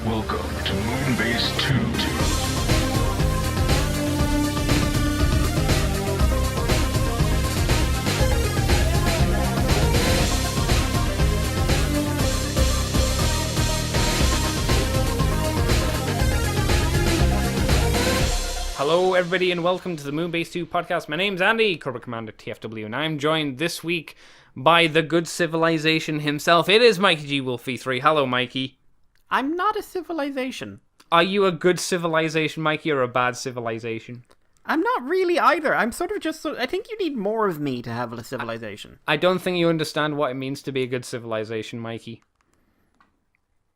Welcome to Moonbase 2. Hello everybody and welcome to the Moonbase 2 podcast. My name's Andy, Corporate Commander TFW, and I'm joined this week by the good civilization himself. It is Mikey G. Wolfie 3. Hello, Mikey. I'm not a civilization. Are you a good civilization, Mikey, or a bad civilization? I'm not really either. I'm sort of just... I think you need more of me to have a civilization. I don't think you understand what it means to be a good civilization, Mikey.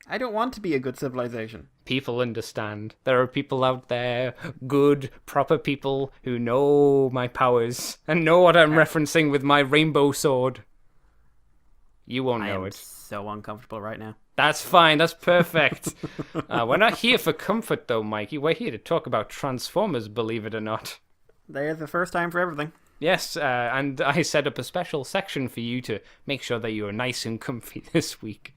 I don't want to be a good civilization. People understand. There are people out there, good, proper people, who know my powers and know what I'm referencing with my rainbow sword. You won't know it. I am so uncomfortable right now. That's fine. That's perfect. We're not here for comfort, though, Mikey. We're here to talk about Transformers, believe it or not. There's the first time for everything. Yes, and I set up a special section for you to make sure that you are nice and comfy this week.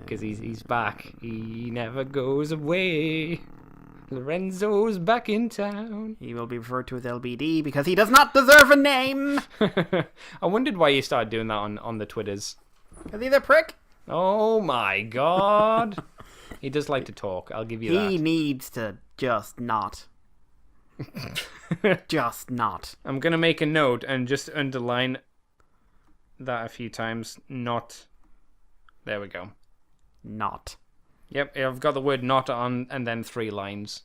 Because he's back. He never goes away. Lorenzo's back in town. He will be referred to as LBD because he does not deserve a name. I wondered why you started doing that on the Twitters. Because he's a prick. Oh my god. He does like to talk, I'll give you that. He needs to just not. Just not. I'm going to make a note and just underline that a few times. Not. There we go. Not. Yep, I've got the word not on and then 3 lines.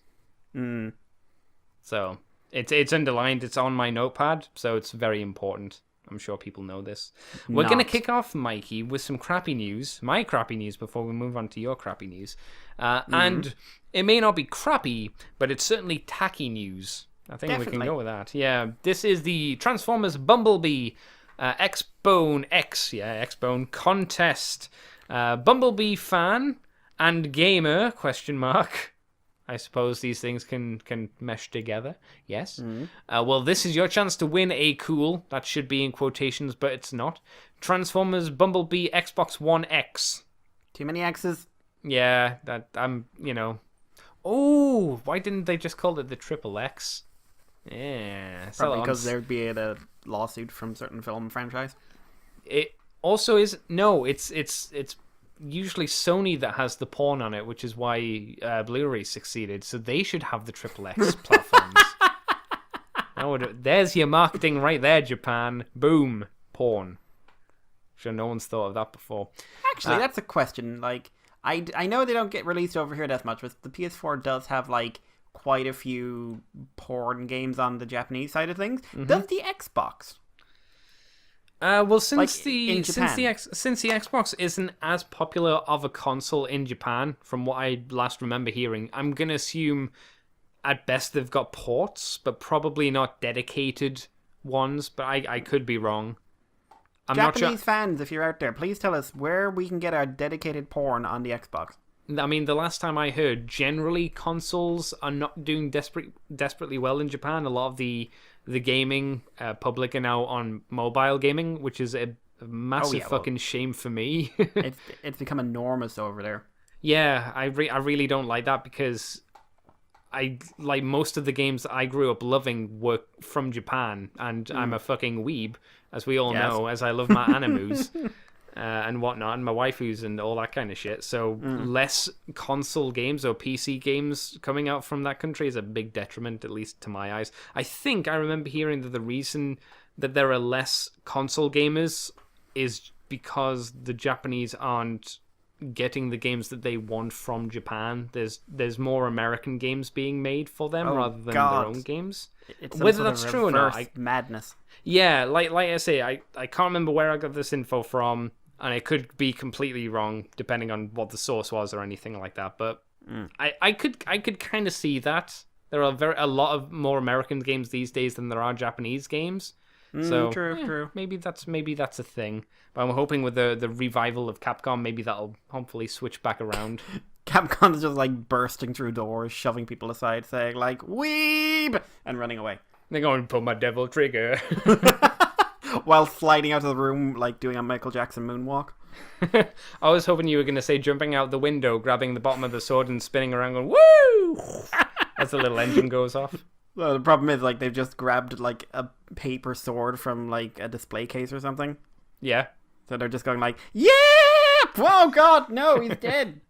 So, it's underlined, it's on my notepad, so it's very important. I'm sure people know this. We're going to kick off, Mikey, with some crappy news. My crappy news before we move on to your crappy news. And it may not be crappy, but it's certainly tacky news. I think we can go with that. Yeah, this is the Transformers Bumblebee X-Bone X-Bone contest. Bumblebee fan and gamer, ? I suppose these things can mesh together. Yes. Well, this is your chance to win a cool, that should be in quotations, but it's not, Transformers Bumblebee Xbox One X. Too many X's? Yeah, Oh, why didn't they just call it the Triple X? Yeah. Probably because there'd be a lawsuit from certain film franchise. It also is... No, it's usually Sony that has the porn on it, which is why Blu-ray succeeded. So they should have the Triple X platforms. There's your marketing right there, Japan. Boom. Porn. Sure, no one's thought of that before. Actually, that's a question. Like, I know they don't get released over here that much, but the PS4 does have quite a few porn games on the Japanese side of things. Does the Xbox? Well, since the Xbox isn't as popular of a console in Japan, from what I last remember hearing, I'm gonna assume at best they've got ports, but probably not dedicated ones. But I could be wrong. I'm Japanese not sure. fans, if you're out there, please tell us where we can get our dedicated porn on the Xbox. I mean, the last time I heard, generally consoles are not doing desperately well in Japan. A lot of the gaming public are now on mobile gaming, which is a massive fucking shame for me. it's become enormous over there. Yeah, I really don't like that because most of the games that I grew up loving were from Japan, and I'm a fucking weeb, as we all know, as I love my animus. And whatnot, and my waifus and all that kind of shit. So less console games or PC games coming out from that country is a big detriment, at least to my eyes. I think I remember hearing that the reason that there are less console gamers is because the Japanese aren't getting the games that they want from Japan. There's more American games being made for them rather than their own games. It's whether that's true or not, madness. Yeah, like I say, I can't remember where I got this info from. And it could be completely wrong, depending on what the source was or anything like that. But I could kind of see that there are a lot of more American games these days than there are Japanese games. So true. Maybe that's a thing. But I'm hoping with the revival of Capcom, maybe that'll hopefully switch back around. Capcom's just bursting through doors, shoving people aside, saying "Weeb!" and running away. They're going to pull my devil trigger. While sliding out of the room, doing a Michael Jackson moonwalk. I was hoping you were going to say jumping out the window, grabbing the bottom of the sword and spinning around going, woo! As the little engine goes off. Well, the problem is, like, they've just grabbed, like, a paper sword from, like, a display case or something. Yeah. So they're just going like, yeah! Oh, God, no, he's dead.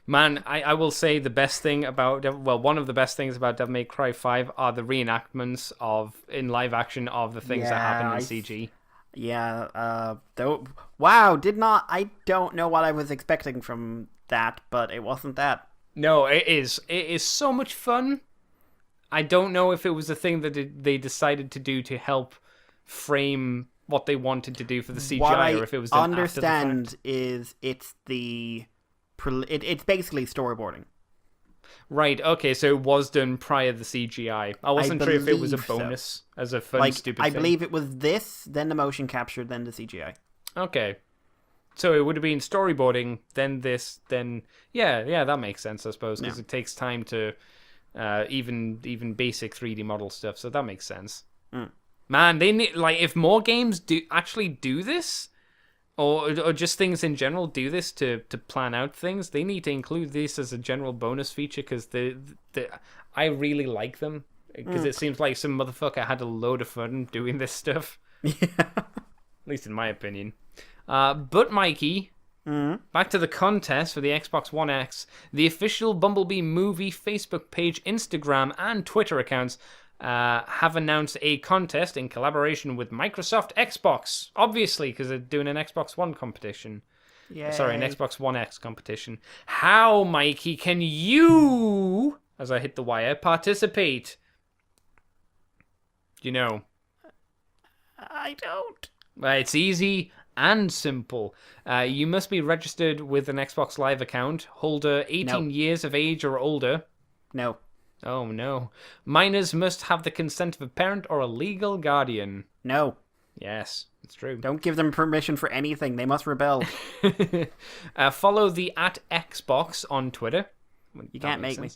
Man, I will say the best thing about... Well, one of the best things about Devil May Cry 5 are the reenactments in live action of the things that happen in CG. Yeah, wow, I don't know what I was expecting from that, but it wasn't that. No, it is. It is so much fun. I don't know if it was a thing that they decided to do to help frame what they wanted to do for the CGI, or if it was done after the fact. What I understand is it's basically storyboarding. Right, okay, so it was done prior to the CGI. I wasn't sure if it was a bonus as a fun, stupid thing. I believe it was this, then the motion capture, then the CGI. Okay. So it would have been storyboarding, then this, then... Yeah, that makes sense, I suppose, because it takes time to even basic 3D model stuff, so that makes sense. Mm. Man, they need... Like, if more games actually do this... Or just things in general do this to plan out things. They need to include this as a general bonus feature because I really like them because it seems like some motherfucker had a load of fun doing this stuff. Yeah. At least in my opinion. But Mikey, back to the contest for the Xbox One X. The official Bumblebee Movie Facebook page, Instagram, and Twitter accounts have announced a contest in collaboration with Microsoft Xbox, obviously, because they're doing an Xbox One competition. Yay. Sorry, an Xbox One X competition. How, Mikey, can you, as I hit the wire, participate? Do you know? I don't. It's easy and simple. You must be registered with an Xbox Live account, holder 18 years of age or older. No. Oh, no. Minors must have the consent of a parent or a legal guardian. No. Yes, it's true. Don't give them permission for anything. They must rebel. Follow the @Xbox on Twitter. You can't make me.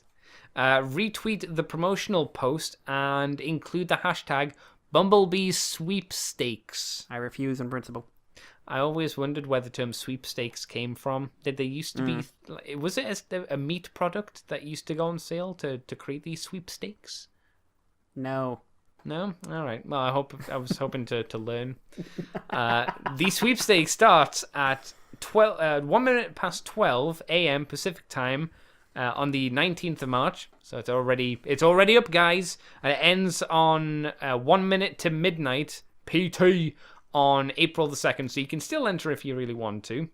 Retweet the promotional post and include the hashtag Bumblebee Sweepstakes. I refuse in principle. I always wondered where the term sweepstakes came from. Did they used to be... Was it a meat product that used to go on sale to create these sweepstakes? No. No? All right. Well, I was hoping to learn. The sweepstakes starts at 1 minute past 12 a.m. Pacific time on the 19th of March. So it's already up, guys. And it ends on 1 minute to midnight PT on April the 2nd, so you can still enter if you really want to.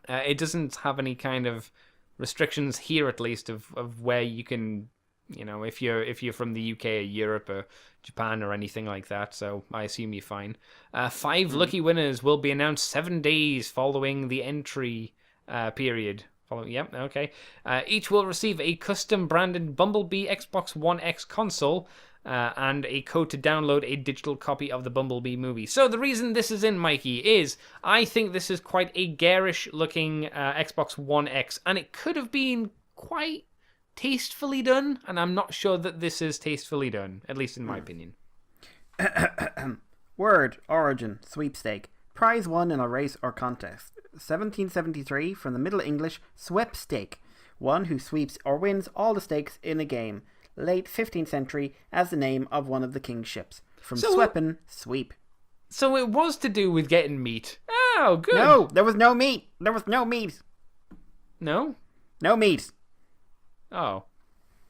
It doesn't have any kind of restrictions here, at least, of where you can, if you're from the UK or Europe or Japan or anything like that, so I assume you're fine. 5 lucky winners will be announced 7 days following the entry period. Yep, okay. Each will receive a custom-branded Bumblebee Xbox One X console, and a code to download a digital copy of the Bumblebee movie. So the reason this is in, Mikey, is I think this is quite a garish-looking Xbox One X, and it could have been quite tastefully done, and I'm not sure that this is tastefully done, at least in my opinion. Word, origin, sweepstake. Prize won in a race or contest. 1773 from the Middle English swepstake. One who sweeps or wins all the stakes in a game. Late 15th century as the name of one of the king's ships. From swepen, sweep. So it was to do with getting meat. Oh, good. No, there was no meat. There was no meat. No? No meat. Oh.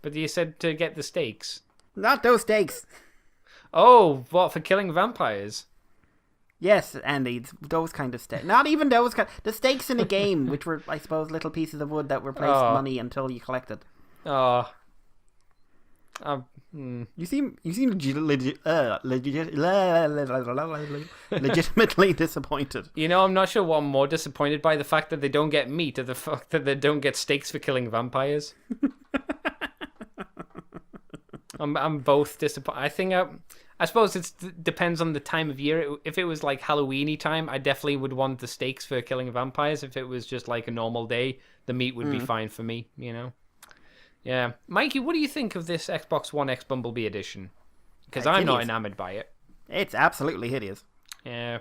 But you said to get the steaks. Not those steaks. Oh, what, for killing vampires? Yes, Andy, those kind of steaks. Not even those kind. The stakes in a game, which were, I suppose, little pieces of wood that replaced money until you collected. Oh. You seem legitimately disappointed. I'm not sure what I'm more disappointed by, the fact that they don't get meat or the fact that they don't get steaks for killing vampires. I'm both disappointed. I suppose it depends on the time of year. If it was like Halloween-y time, I definitely would want the steaks for killing vampires. If it was just like a normal day, the meat would be fine for me, Yeah. Mikey, what do you think of this Xbox One X Bumblebee edition? Because I'm not enamored by it. It's absolutely hideous. Yeah.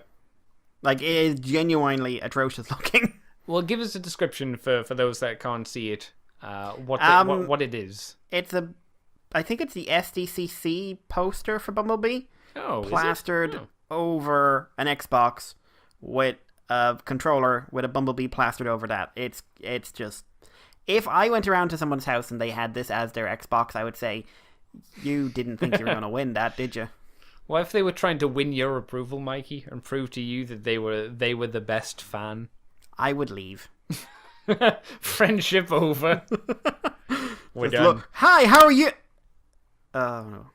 Like, it is genuinely atrocious looking. Well, give us a description for those that can't see it. What it is. I think it's the SDCC poster for Bumblebee. Oh, plastered over an Xbox with a controller with a Bumblebee plastered over that. It's just, if I went around to someone's house and they had this as their Xbox, I would say, you didn't think you were going to win that, did you? What if they were trying to win your approval, Mikey, and prove to you that they were the best fan? I would leave. Friendship over. We're done. Look, hi, how are you? Oh no.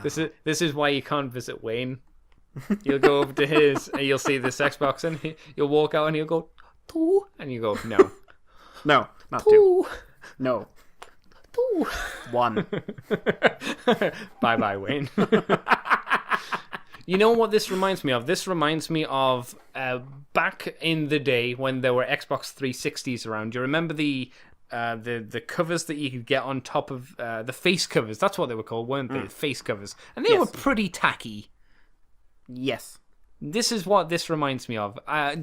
This is why you can't visit Wayne. You'll go over to his and you'll see this Xbox and you'll walk out and he'll go, two, and you go, no. No, not two. No. Two. One. Bye, Wayne. You know what this reminds me of? This reminds me of back in the day when there were Xbox 360s around. Do you remember the covers that you could get on top of the face covers? That's what they were called, weren't they? Face covers. And they were pretty tacky. Yes. This is what this reminds me of. I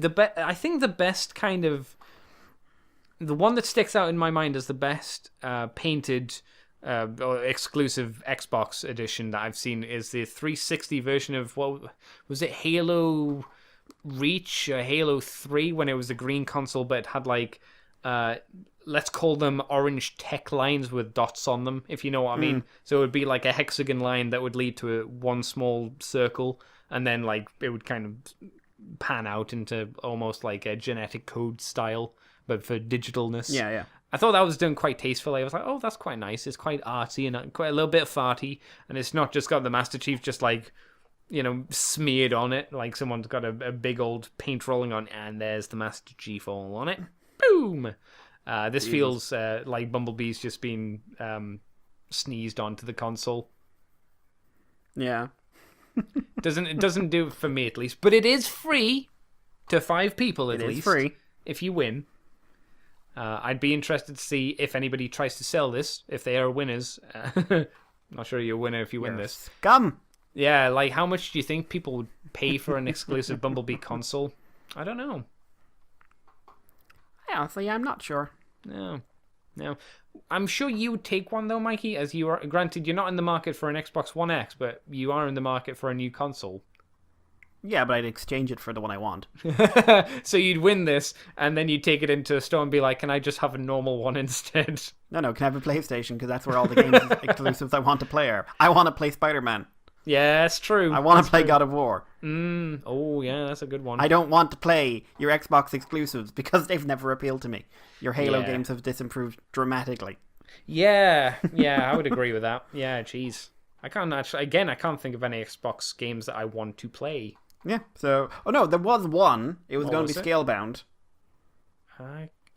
think the best kind of... The one that sticks out in my mind as the best painted... or exclusive Xbox edition that I've seen is the 360 version of, what was it, Halo Reach or Halo 3, when it was a green console but it had like let's call them orange tech lines with dots on them, if you know what I mean. So it would be like a hexagon line that would lead to one small circle, and then like it would kind of pan out into almost like a genetic code style but for digitalness. Yeah. I thought that was done quite tastefully. I was like, oh, that's quite nice. It's quite arty and quite a little bit farty. And it's not just got the Master Chief just like, smeared on it. Like someone's got a big old paint rolling on, and there's the Master Chief all on it. Boom! This feels like Bumblebee's just been sneezed onto the console. Yeah. It doesn't do it for me, at least. But it is free to 5 people, at least. It is free. If you win. I'd be interested to see if anybody tries to sell this, if they are winners. Not sure you're a winner if you win this. Scum! Yeah, like how much do you think people would pay for an exclusive Bumblebee console? I don't know. Honestly, I'm not sure. No. I'm sure you would take one though, Mikey, as you are, granted, you're not in the market for an Xbox One X, but you are in the market for a new console. Yeah, but I'd exchange it for the one I want. So you'd win this, and then you'd take it into a store and be like, can I just have a normal one instead? No, can I have a PlayStation? Because that's where all the games exclusives I want to play are. I want to play Spider-Man. Yeah, that's true. I want to play God of War. Oh, yeah, that's a good one. I don't want to play your Xbox exclusives because they've never appealed to me. Your Halo games have disimproved dramatically. Yeah, I would agree with that. Yeah, jeez. I can't think of any Xbox games that I want to play. Yeah, so... Oh, no, there was one. It was going to be scale-bound.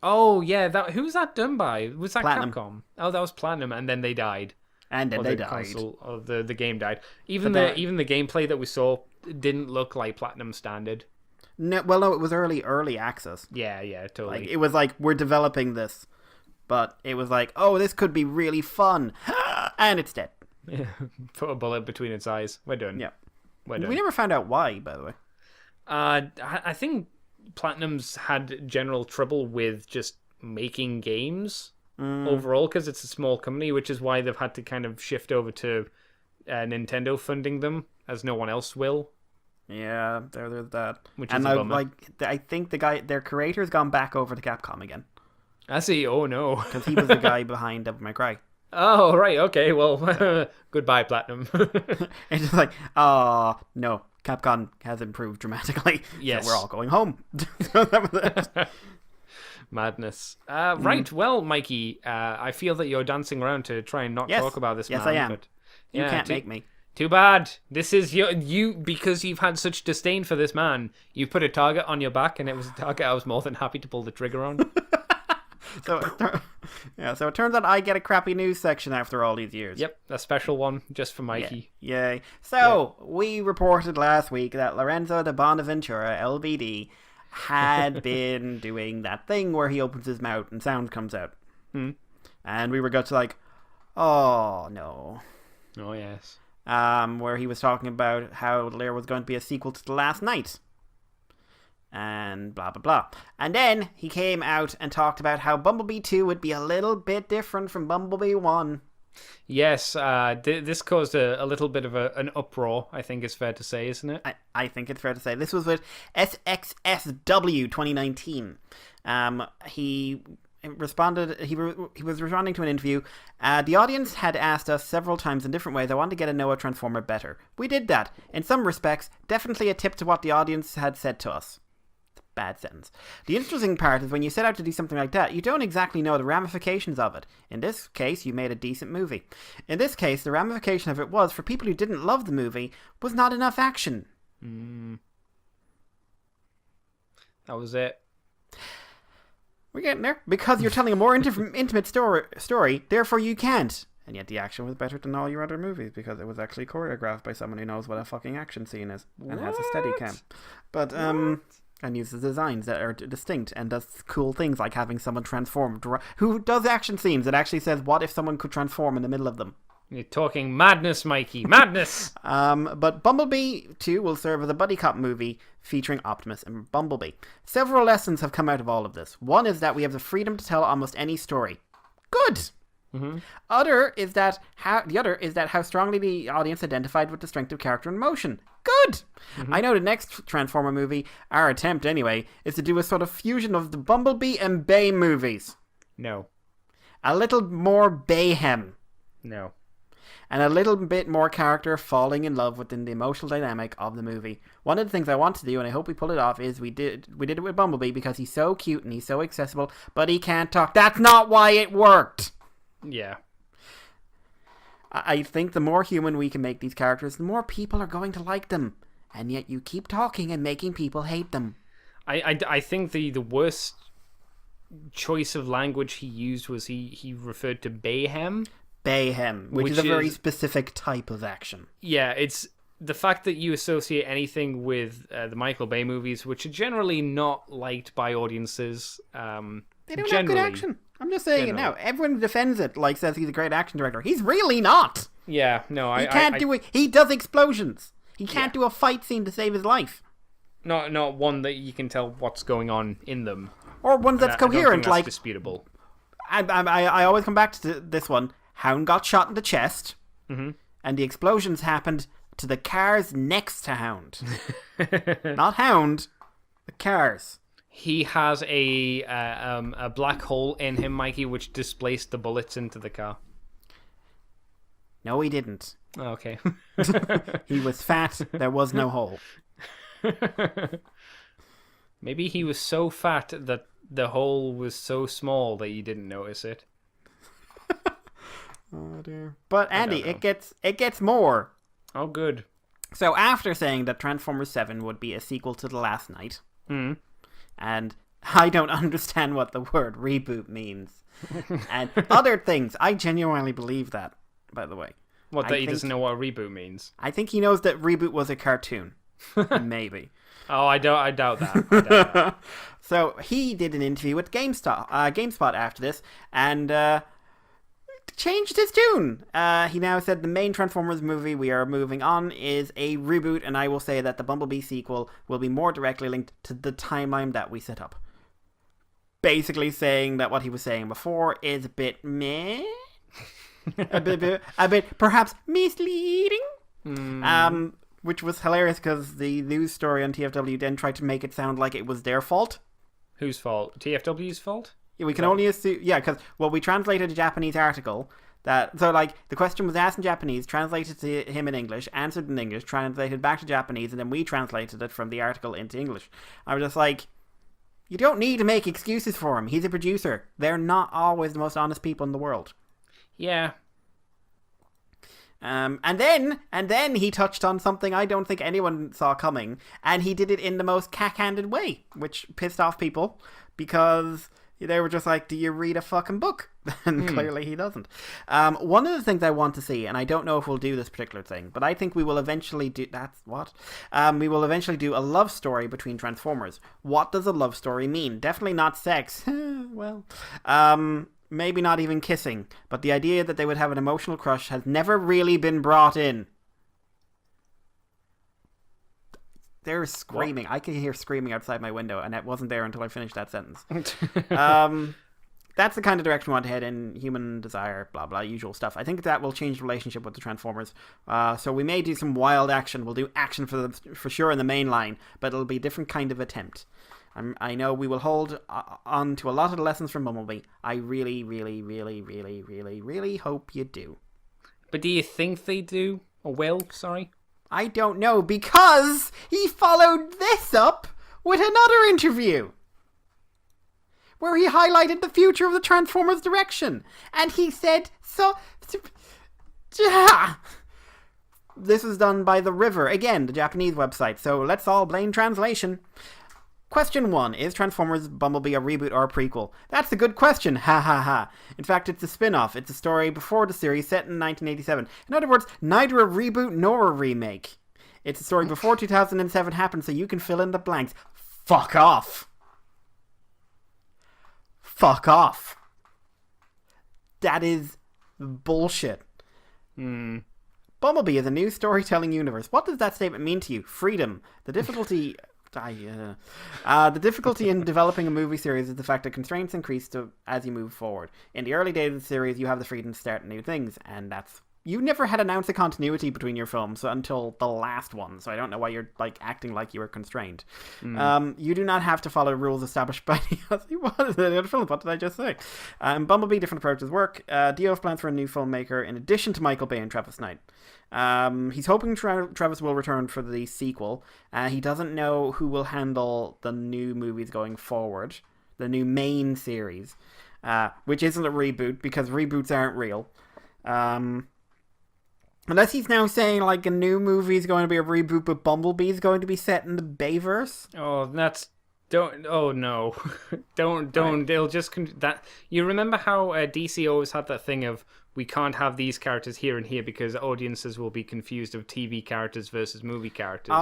Oh, yeah, who was that done by? Was that Platinum. Capcom? Oh, that was Platinum, and then they died. And then they died. The game died. Even the gameplay that we saw didn't look like Platinum standard. No, it was early access. Yeah, totally. Like, it was like, we're developing this. But it was like, oh, this could be really fun. And it's dead. Yeah, put a bullet between its eyes. We're done. Yeah. We're done. We never found out why, by the way. I think Platinum's had general trouble with just making games overall, because it's a small company, which is why they've had to kind of shift over to Nintendo funding them, as no one else will. Yeah, there's that. Which is a bummer. I think their creator's gone back over to Capcom again. I see. Oh no, because he was the guy behind Devil May Cry. Oh right, okay. Well, goodbye, Platinum. It's just like, oh no, Capcom has improved dramatically. Yes, so we're all going home. So that was it. Madness. Right. Well, Mikey, I feel that you're dancing around to try and not talk about this. Yes, man, I am. But, you can't make me. Too bad. This is you because you've had such disdain for this man. You put a target on your back, and it was a target I was more than happy to pull the trigger on. So it turns out I get a crappy news section after all these years. Yep, a special one just for Mikey. Yeah. Yay. So, we reported last week that Lorenzo di Bonaventura, LBD, had been doing that thing where he opens his mouth and sound comes out. And we were got to like, oh, no. Oh, yes. where he was talking about how there was going to be a sequel to The Last Night. And blah, blah, blah. And then he came out and talked about how Bumblebee 2 would be a little bit different from Bumblebee 1. Yes, this caused a little bit of an uproar, I think it's fair to say, isn't it? I think it's fair to say. This was with SXSW 2019. He responded. He was responding to an interview. The audience had asked us several times in different ways. I wanted to get to know a Transformer better. We did that. In some respects, definitely a tip to what the audience had said to us. Bad sentence. The interesting part is when you set out to do something like that, you don't exactly know the ramifications of it. In this case, you made a decent movie. In this case, the ramification of it was, for people who didn't love the movie, was not enough action. That was it. We're getting there. Because you're telling a more intimate story, therefore you can't. And yet the action was better than all your other movies because it was actually choreographed by someone who knows what a fucking action scene is and has a steady cam. But, and uses designs that are distinct and does cool things like having someone transform. Who does action scenes that actually says, what if someone could transform in the middle of them? You're talking madness, Mikey. Madness! But Bumblebee 2 will serve as a buddy cop movie featuring Optimus and Bumblebee. Several lessons have come out of all of this. One is that we have the freedom to tell almost any story. Good! Mm-hmm. The other is that how strongly the audience identified with the strength of character and emotion. Good! Mm-hmm. I know the next Transformer movie, our attempt anyway, is to do a sort of fusion of the Bumblebee and Bay movies. No. A little more Bayhem. No. And a little bit more character falling in love within the emotional dynamic of the movie. One of the things I want to do, and I hope we pull it off, is we did it with Bumblebee because he's so cute and he's so accessible, but he can't talk. That's not why it worked! Yeah. I think the more human we can make these characters, the more people are going to like them. And yet you keep talking and making people hate them. I think the worst choice of language he used was he referred to Bayhem. Bayhem, which is a very specific type of action. Yeah, it's the fact that you associate anything with the Michael Bay movies, which are generally not liked by audiences. They don't have good action. I'm just saying it now. Everyone defends it, says he's a great action director. He's really not. Yeah, no, he can't do it. He does explosions. He can't do a fight scene to save his life. Not one that you can tell what's going on in them, or one that's coherent. That's disputable. I always come back to this one. Hound got shot in the chest, and the explosions happened to the cars next to Hound. Not Hound, the cars. He has a black hole in him, Mikey, which displaced the bullets into the car. No, he didn't. Oh, okay. He was fat. There was no hole. Maybe he was so fat that the hole was so small that you didn't notice it. Oh dear. But Andy, it gets more. Oh, good. So after saying that Transformers 7 would be a sequel to The Last Night, and I don't understand what the word reboot means, and other things, I genuinely believe that, by the way. What, that he doesn't know what a reboot means? I think he knows that reboot was a cartoon. Maybe. Oh, I doubt that. So he did an interview with GameSpot after this, and changed his tune. He now said the main Transformers movie we are moving on is a reboot, and I will say that the Bumblebee sequel will be more directly linked to the timeline that we set up. Basically saying that what he was saying before is a bit meh. a bit perhaps misleading. Which was hilarious because the news story on TFW then tried to make it sound like it was their fault. Whose fault? TFW's fault? Yeah, we can only assume. Yeah, because we translated a Japanese article the question was asked in Japanese, translated to him in English, answered in English, translated back to Japanese, and then we translated it from the article into English. I was just like, you don't need to make excuses for him. He's a producer. They're not always the most honest people in the world. Yeah. And then he touched on something I don't think anyone saw coming, and he did it in the most cack-handed way, which pissed off people because they were just like, do you read a fucking book? And clearly he doesn't. One of the things I want to see, and I don't know if we'll do this particular thing, but I think we will eventually do... we will eventually do a love story between Transformers. What does a love story mean? Definitely not sex. Well... maybe not even kissing, but the idea that they would have an emotional crush has never really been brought in. They're screaming. What? I can hear screaming outside my window, and it wasn't there until I finished that sentence. That's the kind of direction we want to head in. Human desire, blah, blah, usual stuff. I think that will change the relationship with the Transformers. So we may do some wild action. We'll do action for sure in the main line, but it'll be a different kind of attempt. I know we will hold on to a lot of the lessons from Bumblebee. I really, really, really, really, really, really hope you do. But do you think they do? Or will, sorry? I don't know, because he followed this up with another interview where he highlighted the future of the Transformers direction. And he said, this was done by The River, again, the Japanese website, so let's all blame translation. Question 1. Is Transformers Bumblebee a reboot or a prequel? That's a good question, ha ha ha. In fact, it's a spin-off. It's a story before the series set in 1987. In other words, neither a reboot nor a remake. It's a story before 2007 happened, so you can fill in the blanks. Fuck off. Fuck off. That is bullshit. Bumblebee is a new storytelling universe. What does that statement mean to you? Freedom. The difficulty in developing a movie series is the fact that constraints increase as you move forward. In the early days of the series, you have the freedom to start new things, and you never had an ounce of continuity between your films until the last one, so I don't know why you're acting like you were constrained. You do not have to follow rules established by the other films. What did I just say? Bumblebee, different approaches work. Dio has plans for a new filmmaker in addition to Michael Bay and Travis Knight. He's hoping Travis will return for the sequel. He doesn't know who will handle the new movies going forward, the new main series, which isn't a reboot because reboots aren't real. Unless he's now saying a new movie is going to be a reboot, but Bumblebee is going to be set in the Bayverse. Oh, no. don't. Right. They'll just that. You remember how DC always had that thing of we can't have these characters here and here because audiences will be confused of TV characters versus movie characters.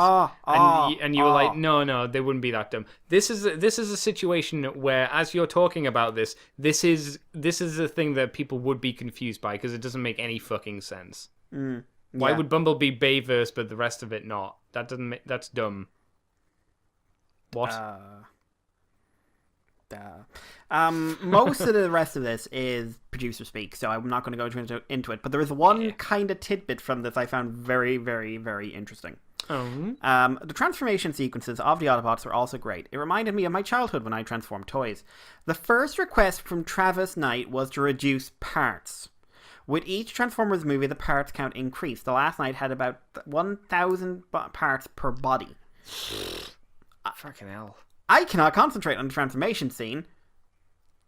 And you were like, no, they wouldn't be that dumb. This is a situation where, as you're talking about this is a thing that people would be confused by because it doesn't make any fucking sense. Why would Bumblebee Bayverse but the rest of it not? That's dumb. What? Most of the rest of this is producer speak, so I'm not going to go into it. But there is one kind of tidbit from this I found very, very, very interesting. The transformation sequences of the Autobots were also great. It reminded me of my childhood when I transformed toys. The first request from Travis Knight was to reduce parts. With each Transformers movie, the parts count increased. The last night had about 1,000 parts per body. Fucking hell. I cannot concentrate on the transformation scene.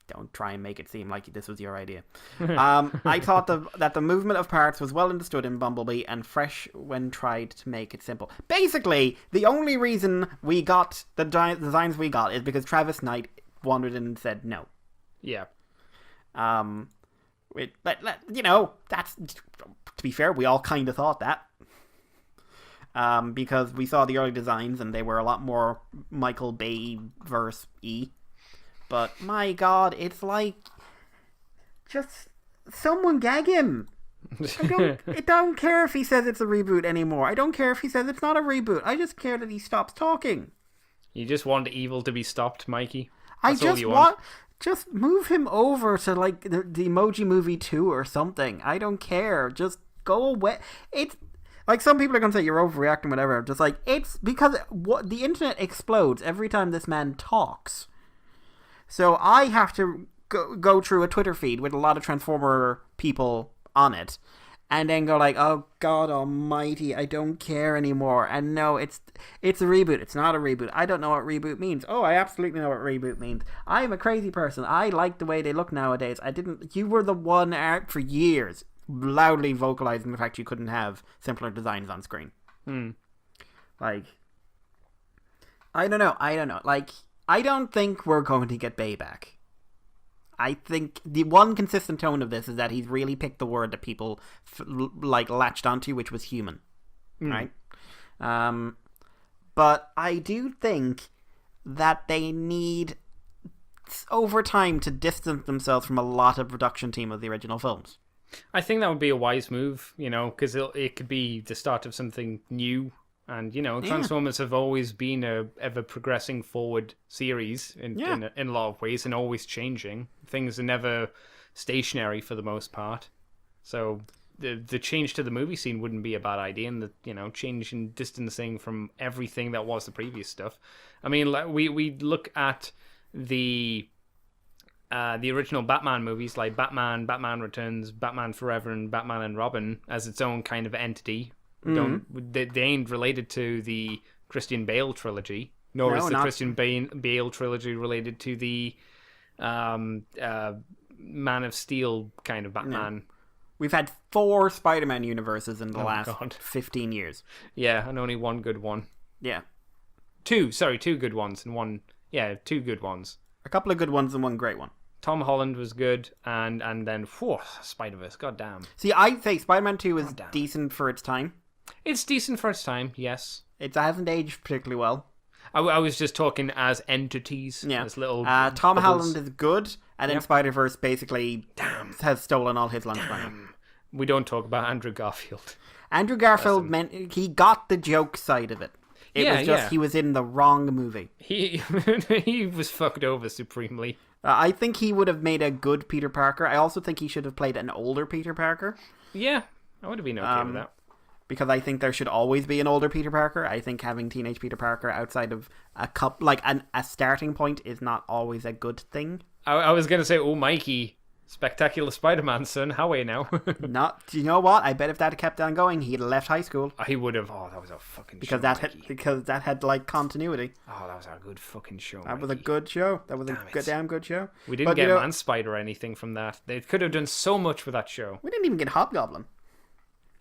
Don't try and make it seem like this was your idea. I thought that the movement of parts was well understood in Bumblebee and fresh when tried to make it simple. Basically, the only reason we got the designs we got is because Travis Knight wandered in and said no. Yeah. That's, to be fair, we all kind of thought that. Because we saw the early designs and they were a lot more Michael Bay-verse-y. But my god, it's just someone gag him. I don't care if he says it's a reboot anymore. I don't care if he says it's not a reboot. I just care that he stops talking. You just want evil to be stopped, Mikey? That's all you want. Just move him over to the Emoji Movie 2 or something. I don't care. Just go away. It's some people are going to say you're overreacting, whatever. Just it's because the internet explodes every time this man talks. So I have to go through a Twitter feed with a lot of Transformer people on it. And then go oh God almighty, I don't care anymore. And no, it's a reboot. It's not a reboot. I don't know what reboot means. Oh, I absolutely know what reboot means. I'm a crazy person. I like the way they look nowadays. You were the one out for years loudly vocalizing the fact you couldn't have simpler designs on screen. I don't know. I don't think we're going to get Bay back. I think the one consistent tone of this is that he's really picked the word that people latched onto, which was human, right? But I do think that they need over time to distance themselves from a lot of production team of the original films. I think that would be a wise move, because it could be the start of something new. And, Transformers have always been a ever-progressing forward series in a lot of ways and always changing. Things are never stationary for the most part. So the change to the movie scene wouldn't be a bad idea, and the, change in distancing from everything that was the previous stuff. I mean, we look at the original Batman movies, like Batman, Batman Returns, Batman Forever, and Batman and Robin as its own kind of entity. They ain't related to the Christian Bale trilogy, nor is the Christian Bale trilogy related to the Man of Steel kind of Batman. No. We've had 4 Spider-Man universes in the last 15 years. Yeah, and only one good one. Yeah. 2 good ones and one... Yeah, 2 good ones. A couple of good ones and one great one. Tom Holland was good, and then Spider-Verse, goddamn. See, I'd say Spider-Man 2 is decent for its time. It's decent for its time, yes. It hasn't aged particularly well. I was just talking as entities, as little Tom Holland is good, and then Spider-Verse basically has stolen all his lunch money. We don't talk about Andrew Garfield. Andrew Garfield meant he got the joke side of it. It was just he was in the wrong movie. He was fucked over supremely. I think he would have made a good Peter Parker. I also think he should have played an older Peter Parker. Yeah, I would have been okay with that. Because I think there should always be an older Peter Parker. I think having teenage Peter Parker outside of a starting point is not always a good thing. I was going to say, Mikey, spectacular Spider-Man, son. How are you now? Do you know what? I bet if that had kept on going, he'd have left high school. He would have. Oh, that was a fucking because show. Because that had like continuity. Oh, that was a good fucking show. That was a good show. That was damn good show. We didn't get Man-Spider or anything from that. They could have done so much with that show. We didn't even get Hobgoblin.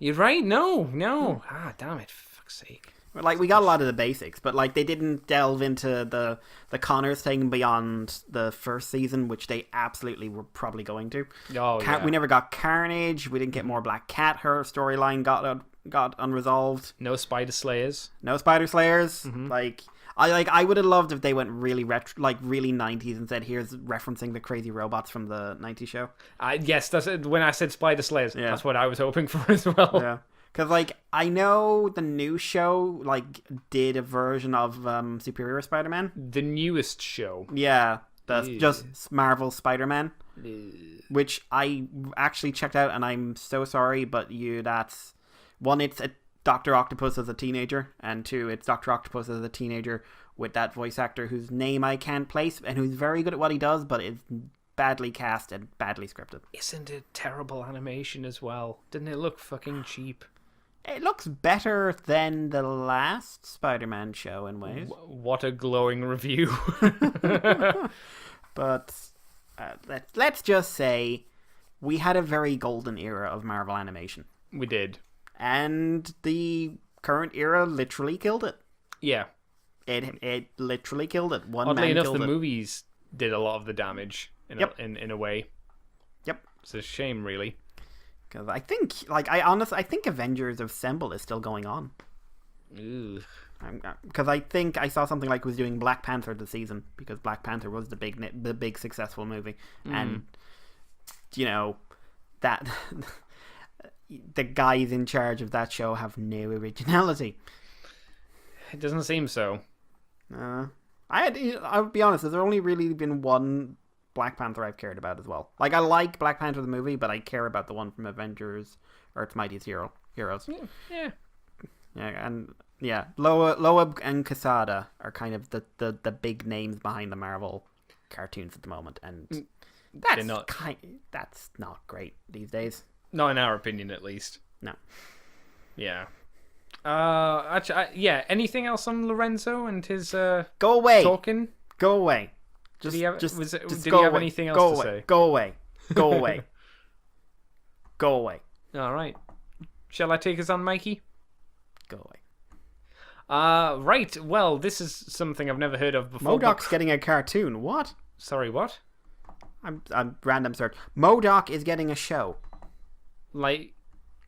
You're right. No. Damn it. For fuck's sake. Like, we got a lot of the basics, but like they didn't delve into the Connors thing beyond the first season, which they absolutely were probably going to. We never got Carnage. We didn't get more Black Cat. Her storyline got unresolved. No Spider Slayers. Mm-hmm. I would have loved if they went really retro, like really 90s, and said, here's referencing the crazy robots from the 90s show. Yes, that's it. When I said Spider Slayers, that's what I was hoping for as well. Yeah. Because, like, I know the new show, like, did a version of Superior Spider-Man. The newest show. Yeah. Just Marvel Spider-Man. Which I actually checked out, and I'm so sorry, but that's... One, it's Dr. Octopus as a teenager, and 2, it's Dr. Octopus as a teenager with that voice actor whose name I can't place, and who's very good at what he does, but is badly cast and badly scripted. Isn't it terrible animation as well? Didn't it look fucking cheap? It looks better than the last Spider-Man show in ways. What a glowing review. But let's just say we had a very golden era of Marvel animation. We did. And the current era literally killed it. Yeah. It literally killed it. Oddly enough, the movies did a lot of the damage in a way. Yep. It's a shame, really. Because I think, I think Avengers Assemble is still going on. Because I think I saw something like was doing Black Panther this season, because Black Panther was the big successful movie, and that the guys in charge of that show have no originality. It doesn't seem so. I'll be honest. There's only really been one Black Panther I've cared about as well. Like, I like Black Panther the movie, but I care about the one from Avengers Earth's Mightiest Heroes. Yeah. And Loeb and Quesada are kind of the big names behind the Marvel cartoons at the moment, and that's not great these days. Not in our opinion, at least. No. Yeah. Anything else on Lorenzo and his go away talking? Go away. Did he have anything else to say? Go away. Go away. Go away. All right. Shall I take us on, Mikey? Go away. Right. Well, this is something I've never heard of before. MODOK's getting a cartoon. What? Sorry, what? I'm random search. MODOK is getting a show. Like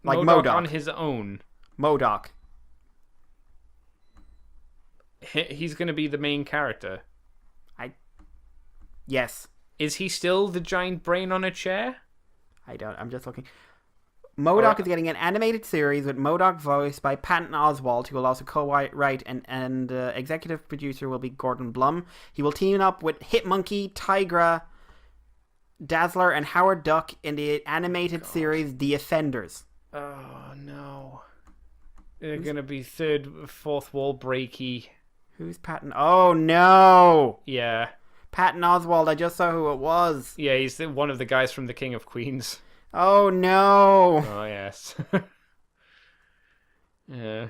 MODOK on his own. MODOK. He's going to be the main character. Yes. Is he still the giant brain on a chair? I'm just looking. MODOK is getting an animated series with MODOK voiced by Patton Oswalt, who will also co-write, and executive producer will be Gordon Blum. He will team up with Hitmonkey, Tigra, Dazzler, and Howard Duck in the animated series The Offenders. Oh, no. They're going to be fourth wall breaky. Who's Patton? Oh, no! Yeah. Patton Oswalt, I just saw who it was. Yeah, he's one of the guys from The King of Queens. Oh, no! Oh, yes. Yeah.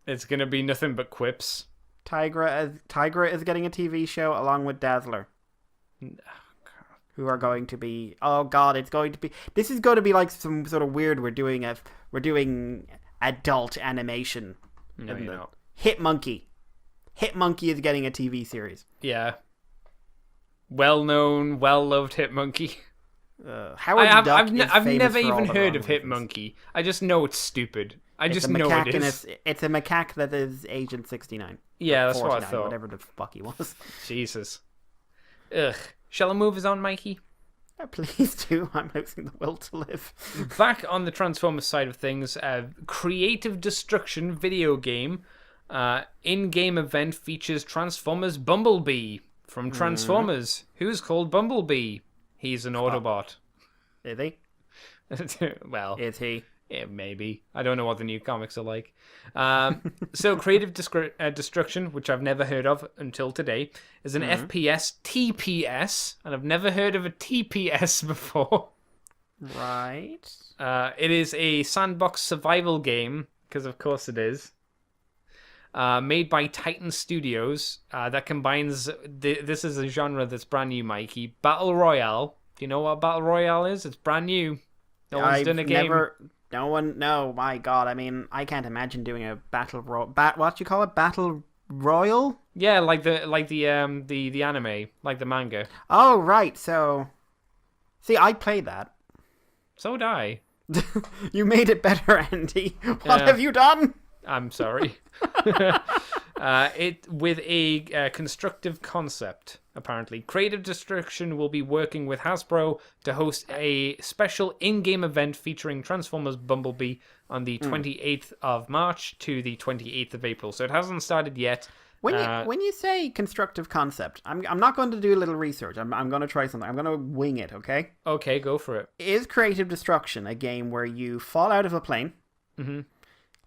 It's going to be nothing but quips. Tigra is getting a TV show along with Dazzler. Who are going to be... Oh, God, it's going to be... This is going to be like some sort of weird... We're doing adult animation. No, you're not. Hitmonkey. Hitmonkey is getting a TV series. Yeah. Well-known, well-loved Hitmonkey. I've never even heard of Hitmonkey. I just know it's stupid. I just know it is. It's a macaque that is Agent 69. Yeah, that's what I thought. Whatever the fuck he was. Jesus. Ugh. Shall I move us on, Mikey? Please do. I'm losing the will to live. Back on the Transformers side of things, Creative Destruction video game in-game event features Transformers Bumblebee from Transformers. Who's called Bumblebee? He's an Autobot. Is he? Well, is he? Yeah, maybe. I don't know what the new comics are like. So Creative Destruction, which I've never heard of until today, is an FPS TPS, and I've never heard of a TPS before. Right. It is a sandbox survival game, because of course it is. Made by Titan Studios, that combines... This is a genre that's brand new, Mikey. Battle Royale. Do you know what Battle Royale is? It's brand new. No one's done a game. No, my God. I mean, I can't imagine doing a battle what do you call it? Battle royal? Yeah, like the anime, like the manga. Oh, right. So, see, I played that. So did I. You made it better, Andy. What have you done? I'm sorry. It with a constructive concept. Apparently, Creative Destruction will be working with Hasbro to host a special in-game event featuring Transformers Bumblebee on the 28th of March to the 28th of April. So it hasn't started yet. When you say constructive concept, I'm not going to do a little research. I'm going to try something. I'm going to wing it, okay? Okay, go for it. Is Creative Destruction a game where you fall out of a plane,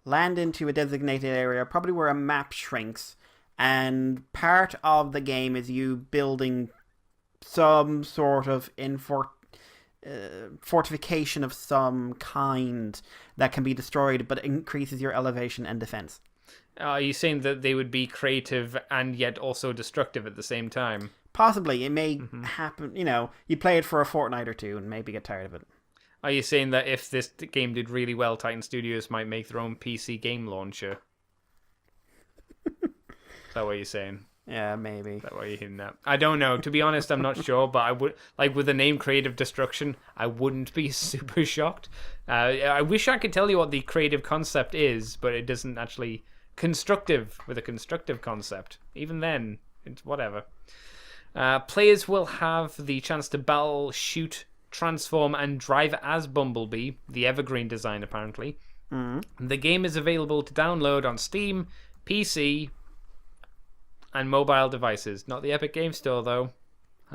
land into a designated area, probably where a map shrinks, and part of the game is you building some sort of fortification of some kind that can be destroyed but increases your elevation and defense? Are you saying that they would be creative and yet also destructive at the same time? Possibly. It may happen, you play it for a fortnight or two and maybe get tired of it. Are you saying that if this game did really well, Titan Studios might make their own PC game launcher? Is that what you're saying? Yeah, maybe. Is that what you're hinting at? I don't know. To be honest, I'm not sure, but I would, like, with the name Creative Destruction, I wouldn't be super shocked. I wish I could tell you what the creative concept is, but it doesn't actually... Constructive, with a constructive concept. Even then, it's whatever. Players will have the chance to battle, shoot, transform, and drive as Bumblebee, the evergreen design apparently. The game is available to download on Steam, PC, and mobile devices. Not the Epic Game Store, though.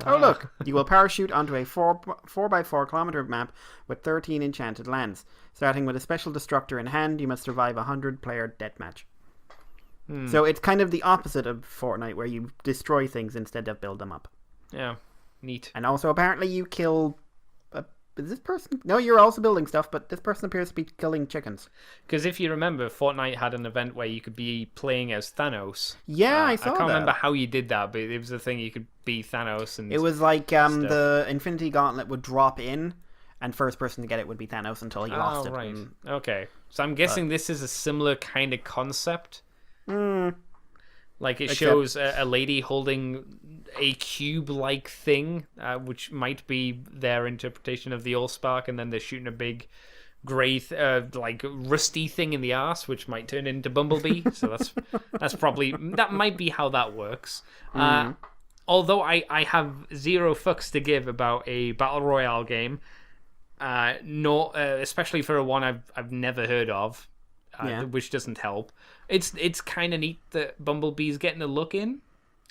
Oh, look. You will parachute onto a 4x4 kilometer map with 13 enchanted lands. Starting with a special destructor in hand, you must survive a 100-player deathmatch. So it's kind of the opposite of Fortnite, where you destroy things instead of build them up. Yeah, neat. And also, apparently, you kill... Is this person... No, you're also building stuff, but this person appears to be killing chickens. Because if you remember, Fortnite had an event where you could be playing as Thanos. Yeah, I saw that. I can't remember how you did that, but it was a thing you could be Thanos. And it was like the Infinity Gauntlet would drop in, and first person to get it would be Thanos until he lost it. Right. Okay. So I'm guessing this is a similar kind of concept. Like it shows a lady holding a cube-like thing, which might be their interpretation of the Allspark, and then they're shooting a big grey, like rusty thing in the arse, which might turn into Bumblebee. So that might be how that works. Although I have zero fucks to give about a battle royale game, especially for a one I've never heard of, which doesn't help. It's kind of neat that Bumblebee's getting a look in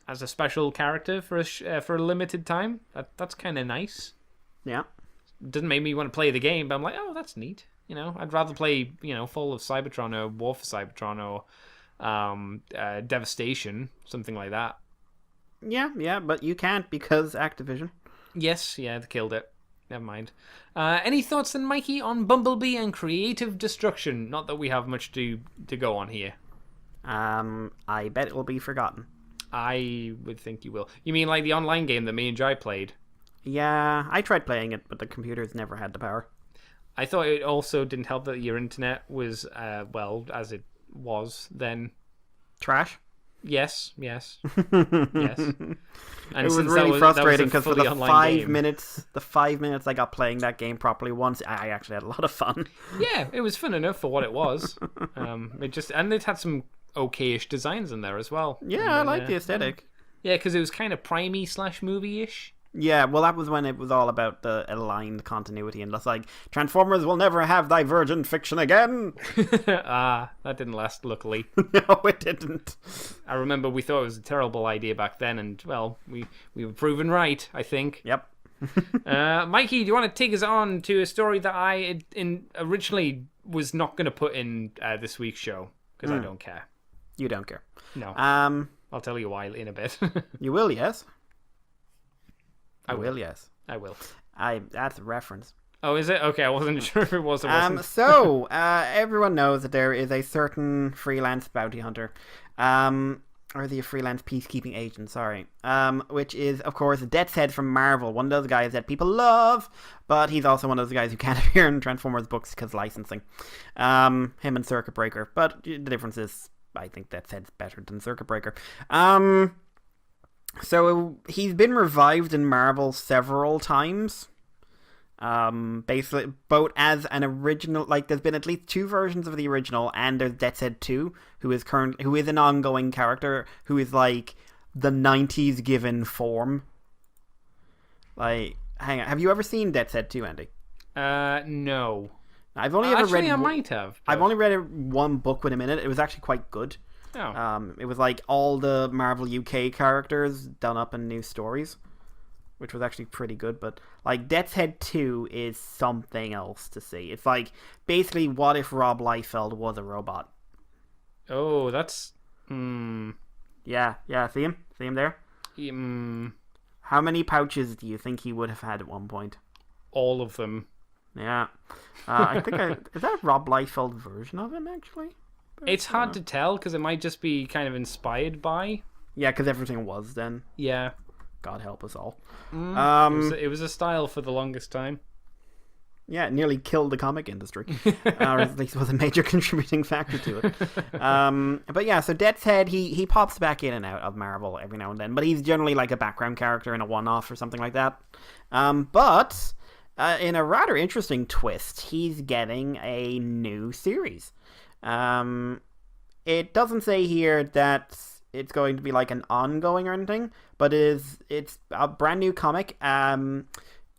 as a special character for a limited time. That's kind of nice. Yeah. Doesn't make me want to play the game, but I'm like, oh, that's neat. I'd rather play, Fall of Cybertron or War for Cybertron or Devastation, something like that. Yeah, but you can't because Activision. Yes, yeah, they killed it. Never mind. Any thoughts then, Mikey, on Bumblebee and creative destruction? Not that we have much to go on here. I bet it will be forgotten. I would think you will. You mean like the online game that me and Jai played? Yeah, I tried playing it, but the computers never had the power. I thought it also didn't help that your internet was, as it was then. Trash? Yes. Yes. And it was really frustrating because for the 5 minutes I got playing that game properly once, I actually had a lot of fun. Yeah, it was fun enough for what it was. It had some okayish designs in there as well. Yeah, I like the aesthetic. Yeah, because it was kind of primey / movie-ish. Yeah, well, that was when it was all about the aligned continuity, and it's like, Transformers will never have divergent fiction again. That didn't last, luckily. No, it didn't. I remember we thought it was a terrible idea back then, and, well, we were proven right, I think. Yep. Mikey, do you want to take us on to a story that I originally was not going to put in this week's show? Because I don't care. You don't care. No. I'll tell you why in a bit. You will, yes? I will, yes. I will. That's a reference. Oh, is it? Okay, I wasn't sure if it was or wasn't. So, everyone knows that there is a certain freelance bounty hunter. Or the freelance peacekeeping agent, sorry. Which is, of course, Death's Head from Marvel. One of those guys that people love, but he's also one of those guys who can't appear in Transformers books because licensing. Him and Circuit Breaker. But the difference is, I think Death's Head's better than Circuit Breaker. So he's been revived in Marvel several times. Basically, both as an original, like there's been at least 2 versions of the original, and there's Death's Head 2, who is an ongoing character who is like the 90s given form. Like, hang on, have you ever seen Death's Head 2, Andy? No. I've only ever read. I might have. But... I've only read one book with him in it. It was actually quite good. Oh. It was like all the Marvel UK characters done up in new stories, which was actually pretty good. But like Death's Head 2 is something else to see. It's like basically what if Rob Liefeld was a robot. Oh, that's... Yeah, see him there? How many pouches do you think he would have had at one point? All of them. Yeah. I think is that a Rob Liefeld version of him actually? It's hard to tell because it might just be kind of inspired by. Yeah, because everything was then. Yeah. God help us all. It was a style for the longest time. Yeah, it nearly killed the comic industry. Or at least was a major contributing factor to it. But yeah, so Death's Head, he pops back in and out of Marvel every now and then. But he's generally like a background character in a one-off or something like that. But in a rather interesting twist, he's getting a new series. It doesn't say here that it's going to be like an ongoing or anything, but it's a brand new comic.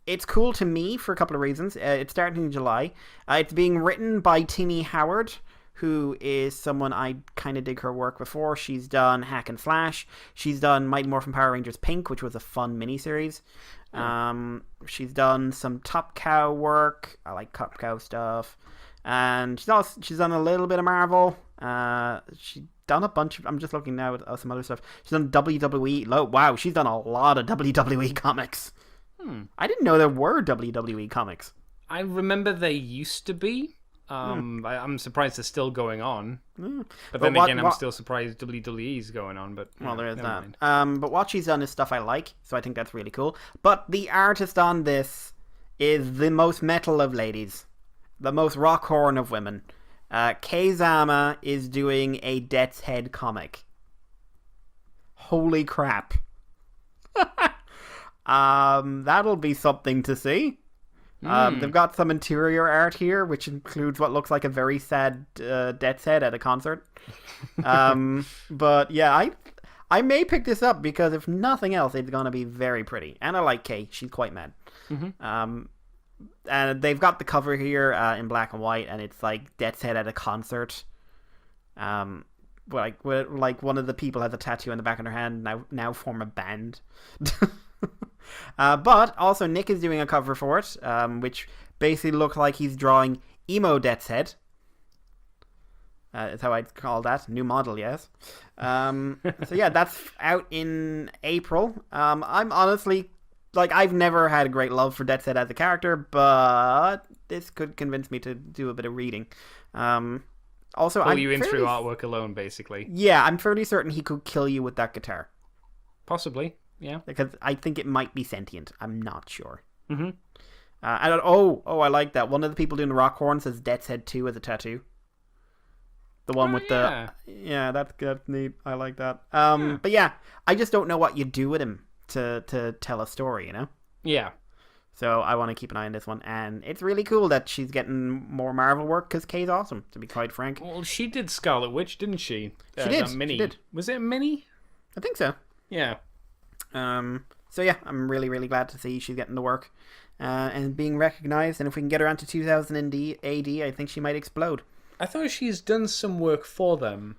It's cool to me for a couple of reasons. It's starting in July. It's being written by Tini Howard, who is someone I kind of dig her work before. She's done Hack and Slash. She's done Mighty Morphin Power Rangers Pink, which was a fun miniseries. She's done some Top Cow work. I like Top Cow stuff. And she's done a little bit of Marvel. She's done a bunch of... I'm just looking now at some other stuff. She's done WWE. Wow, she's done a lot of WWE comics. I didn't know there were WWE comics. I remember they used to be. I'm surprised they're still going on. But then again, I'm still surprised WWE's going on. But well, there is that. But what she's done is stuff I like, so I think that's really cool. But the artist on this is the most metal of ladies. The most rock horn of women. Kei Zama is doing a Death's Head comic. Holy crap. That'll be something to see. They've got some interior art here, which includes what looks like a very sad Death's Head at a concert. But yeah, I may pick this up because if nothing else, it's going to be very pretty. And I like Kei. She's quite mad. And they've got the cover here in black and white, and it's like Death's Head at a concert. Like one of the people has a tattoo on the back of their hand. Now form a band. But also Nick is doing a cover for it, which basically looks like he's drawing emo Death's Head. Is how I'd call that. New model, yes. So yeah, that's out in April. I'm honestly, like, I've never had a great love for Death's Head as a character, but this could convince me to do a bit of reading. Also, pull you in through artwork alone, basically. Yeah, I'm fairly certain he could kill you with that guitar. Possibly, yeah. Because I think it might be sentient. I'm not sure. Mm-hmm. I I like that. One of the people doing the rock horn says Death's Head 2 as a tattoo. The one with the... Yeah, that's neat. I like that. But yeah, I just don't know what you do with him to tell a story, you know? Yeah. So I want to keep an eye on this one. And it's really cool that she's getting more Marvel work, because Kay's awesome, to be quite frank. Well, she did Scarlet Witch, didn't she? She did. Mini. She did. Was it a mini? I think so. Yeah. So yeah, I'm really, really glad to see she's getting the work and being recognised. And if we can get her onto 2000 AD, I think she might explode. I thought she's done some work for them.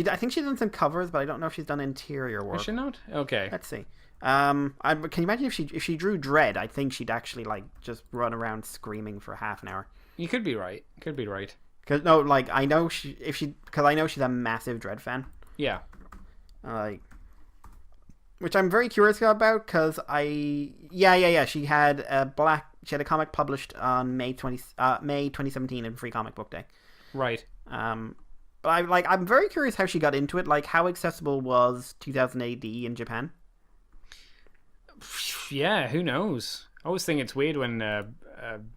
I think she's done some covers, but I don't know if she's done interior work. Has she not? Okay. Let's see. Can you imagine if she drew Dread? I think she'd actually like just run around screaming for half an hour. You could be right. Could be right. Because I know because I know she's a massive Dread fan. Yeah. Which I'm very curious about, because she had a comic published on May 2017 in Free Comic Book Day. Right. But I'm very curious how she got into it. Like, how accessible was 2000 AD in Japan? Yeah, who knows? I always think it's weird when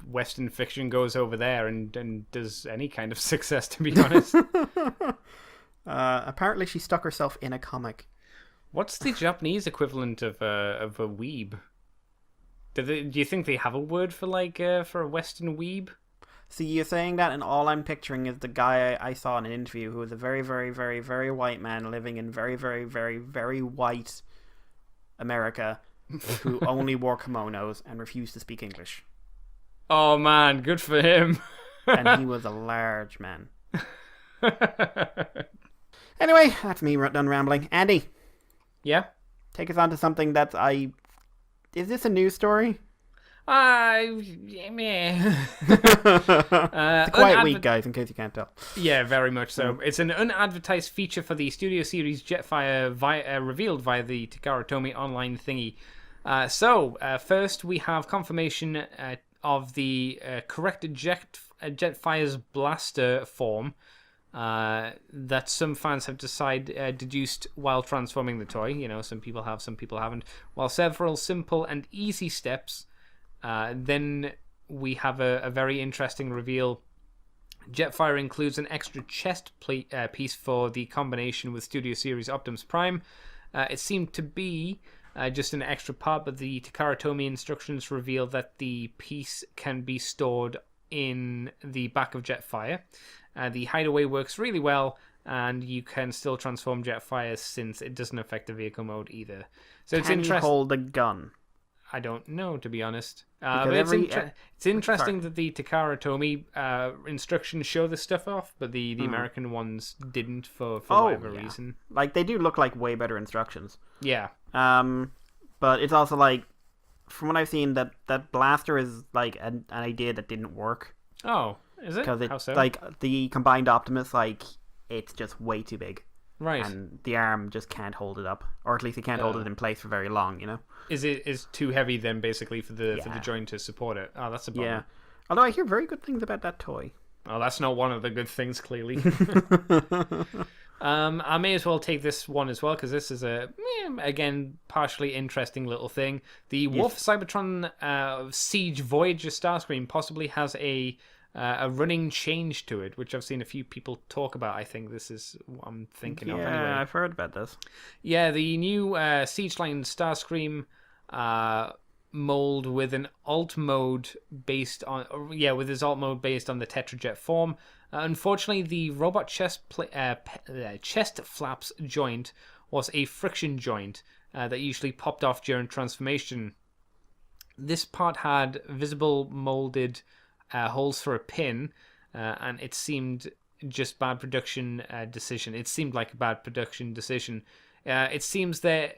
Western fiction goes over there and does any kind of success, to be honest. Apparently she stuck herself in a comic. What's the Japanese equivalent of a weeb? Do you think they have a word for for a Western weeb? See, you're saying that, and all I'm picturing is the guy I saw in an interview who was a very, very, very, very white man living in very, very, very, very white America who only wore kimonos and refused to speak English. Oh man, good for him. And he was a large man. Anyway, that's me done rambling. Andy. Yeah? Take us on to something that Is this a news story? Yeah. It's a quiet week, guys, in case you can't tell. Yeah, very much so. It's an unadvertised feature for the Studio Series Jetfire revealed via the Takara Tomy online thingy. First we have confirmation of the corrected Jetfire's blaster form that some fans have deduced while transforming the toy. You know, some people have, some people haven't. While several simple and easy steps, then we have a very interesting reveal. Jetfire includes an extra chest piece for the combination with Studio Series Optimus Prime. It seemed to be just an extra part, but the Takara Tomy instructions reveal that the piece can be stored in the back of Jetfire. The hideaway works really well, and you can still transform Jetfire since it doesn't affect the vehicle mode either. So it's interesting. Can you hold a gun? I don't know, to be honest. But it's interesting that the Takara Tomy instructions show this stuff off, but the American ones didn't for whatever reason. Like, they do look like way better instructions. Yeah. But it's also like, from what I've seen, that blaster is like an idea that didn't work. Oh, is it? Because how so? Like the combined Optimus, like, it's just way too big. Right. And the arm just can't hold it up, or at least it can't hold it in place for very long. You know. Is too heavy then, basically, for the joint to support it? Oh, that's a problem. Yeah. Although I hear very good things about that toy. Oh, that's not one of the good things, clearly. I may as well take this one as well, because this is again, partially interesting little thing. The Wolf Cybertron Siege Voyager Starscream possibly has a running change to it, which I've seen a few people talk about. I think this is what I'm thinking of anyway. Yeah, I've heard about this. Yeah, the new Siege Line Starscream mold with an alt mode based on with his alt mode based on the Tetrajet form. Unfortunately, the robot chest flaps joint was a friction joint that usually popped off during transformation. this part had visible molded holes for a pin, and it seemed just bad production decision. It seemed like a bad production decision. It seems the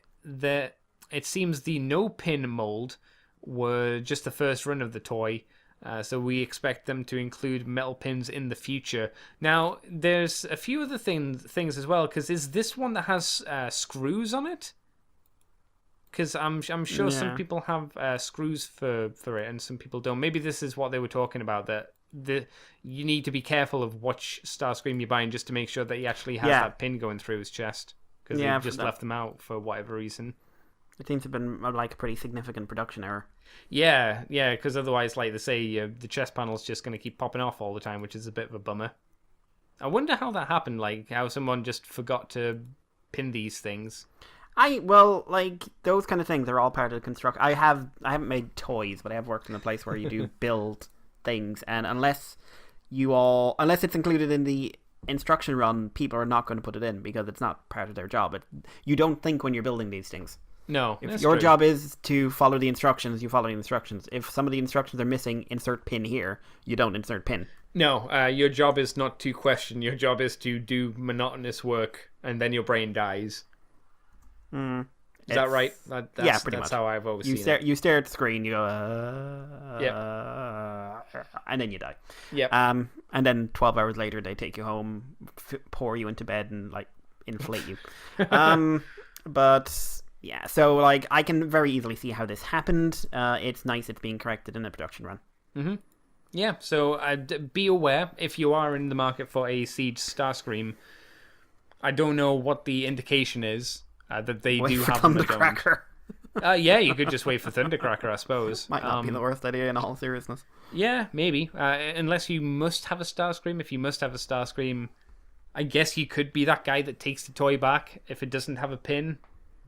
no pin mold were just the first run of the toy. So we expect them to include metal pins in the future. Now, there's a few other things as well, because is this one that has screws on it? Because I'm sure some people have screws for it and some people don't. Maybe this is what they were talking about, that you need to be careful of which Starscream you're buying just to make sure that he actually has that pin going through his chest. Because they just left them out for whatever reason. It seems to have been like a pretty significant production error. Yeah, because otherwise, like they say, the chest panel's just going to keep popping off all the time, which is a bit of a bummer. I wonder how that happened, like how someone just forgot to pin these things. Like those kind of things are all part of the construction. I haven't made toys, but I have worked in a place where you do build things, and unless it's included in the instruction run, people are not going to put it in because it's not part of their job. You don't think when you're building these things. No, if your job is to follow the instructions, you follow the instructions. If some of the instructions are missing, insert pin here, you don't insert pin. No, your job is not to question. Your job is to do monotonous work, and then your brain dies. Is that right? Pretty much. That's how I've always seen it. You stare at the screen, you go, and then you die. Yep. And then 12 hours later, they take you home, pour you into bed, and like inflate you. But yeah, so like I can very easily see how this happened. It's nice it's being corrected in a production run. Mm-hmm. Yeah, so be aware if you are in the market for a Siege Starscream. I don't know what the indication is that they do have them. Thundercracker. Yeah, you could just wait for Thundercracker, I suppose. Might not be the worst idea in all seriousness. Yeah, maybe. Unless you must have a Starscream. If you must have a Starscream, I guess you could be that guy that takes the toy back if it doesn't have a pin.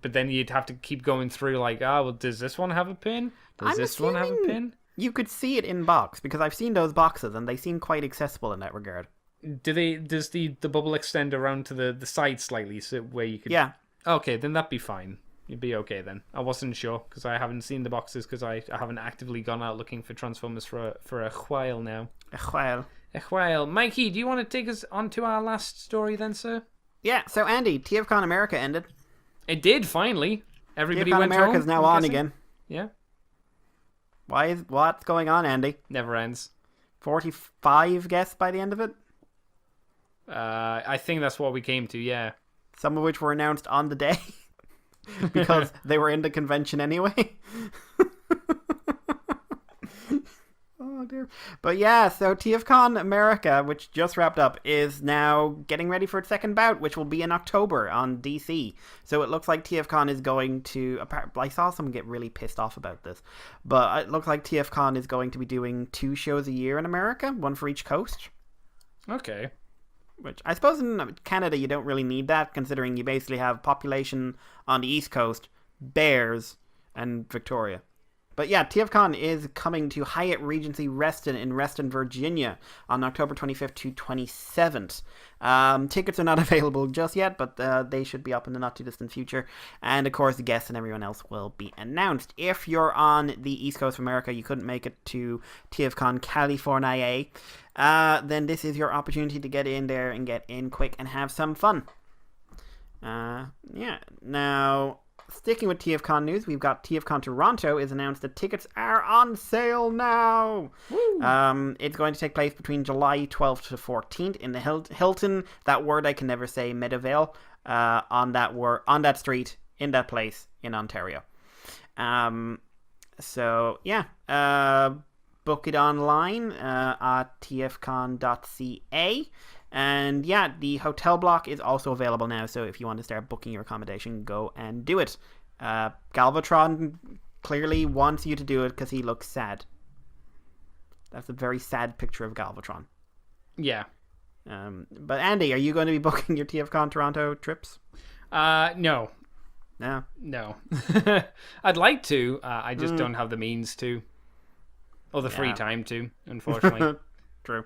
But then you'd have to keep going through like, well, does this one have a pin? Does this one have a pin? You could see it in box, because I've seen those boxes and they seem quite accessible in that regard. Does the bubble extend around to the side slightly so where you could... Yeah. Okay, then that'd be fine. You'd be okay then. I wasn't sure because I haven't seen the boxes because I haven't actively gone out looking for Transformers for a while now. A while. Mikey, do you want to take us on to our last story then, sir? Yeah, so Andy, TFcon America ended. It did, finally. Everybody TFcon went America's home, now I'm on guessing. again. Yeah. What's going on, Andy? Never ends. 45 guests by the end of it? I think that's what we came to, yeah. Some of which were announced on the day. Because they were in the convention anyway. Oh dear. But yeah, so TFcon America, which just wrapped up, is now getting ready for its second bout, which will be in October on DC. So it looks like TFcon is going to... I saw someone get really pissed off about this. But it looks like TFcon is going to be doing 2 shows a year in America, one for each coast. Okay. Which I suppose in Canada you don't really need that, considering you basically have population on the East Coast, Bears, and Victoria. But yeah, TFcon is coming to Hyatt Regency Reston in Reston, Virginia on October 25th to 27th. Tickets are not available just yet, but they should be up in the not too distant future. And of course, the guests and everyone else will be announced. If you're on the East Coast of America, you couldn't make it to TFcon California, then this is your opportunity to get in there and get in quick and have some fun. Yeah, now... Sticking with TFcon news, we've got TFcon Toronto is announced that tickets are on sale now. It's going to take place between July 12th to 14th in the Hilton, that word I can never say, Meadowvale, on that street, in that place in Ontario. So yeah, book it online at tfcon.ca. And yeah, the hotel block is also available now, so if you want to start booking your accommodation, go and do it. Galvatron clearly wants you to do it because he looks sad. That's a very sad picture of Galvatron. Yeah. But Andy, are you going to be booking your TFcon Toronto trips? No. No? I'd like to. I just don't have the means to. Or the free time to, unfortunately. True.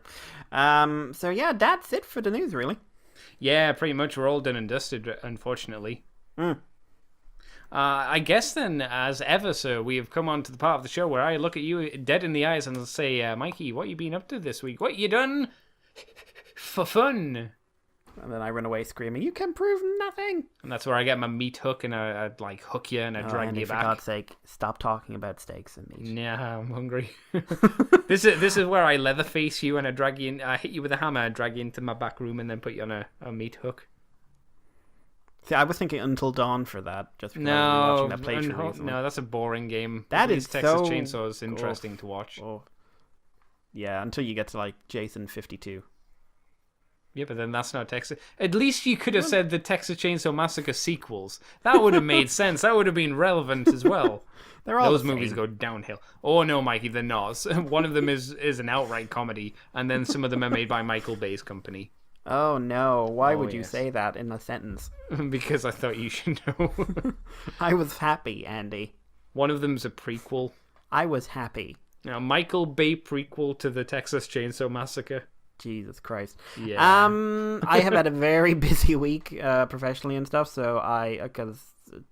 So yeah, that's it for the news, really. Yeah, pretty much. We're all done and dusted, unfortunately. I guess then, as ever, sir, we have come on to the part of the show where I look at you dead in the eyes and say, Mikey, what you been up to this week? What you done for fun? And then I run away screaming, "You can prove nothing!" And that's where I get my meat hook and I like hook you and I drag Andy, you back. For God's sake, stop talking about steaks and meat. Yeah, I'm hungry. This is where I leatherface you and I drag you in. I hit you with a hammer, I drag you into my back room, and then put you on a meat hook. See, I was thinking Until Dawn for that, just because I was watching that playthrough recently. No, that's a boring game. That is Texas so... Chainsaw is interesting to watch. Oh. Yeah, until you get to like Jason 52. Yeah, but then that's not Texas. At least you could have said the Texas Chainsaw Massacre sequels. That would have made sense. That would have been relevant as well. They're all Those the movies same. go downhill. Oh no, Mikey, they're not. One of them is an outright comedy, and then some of them are made by Michael Bay's company. Oh no, why Oh, would you yes. say that in a sentence? Because I thought you should know. I was happy, Andy. One of them's a prequel. I was happy. Now, Michael Bay prequel to the Texas Chainsaw Massacre. Jesus Christ. Yeah. I have had a very busy week professionally and stuff, so because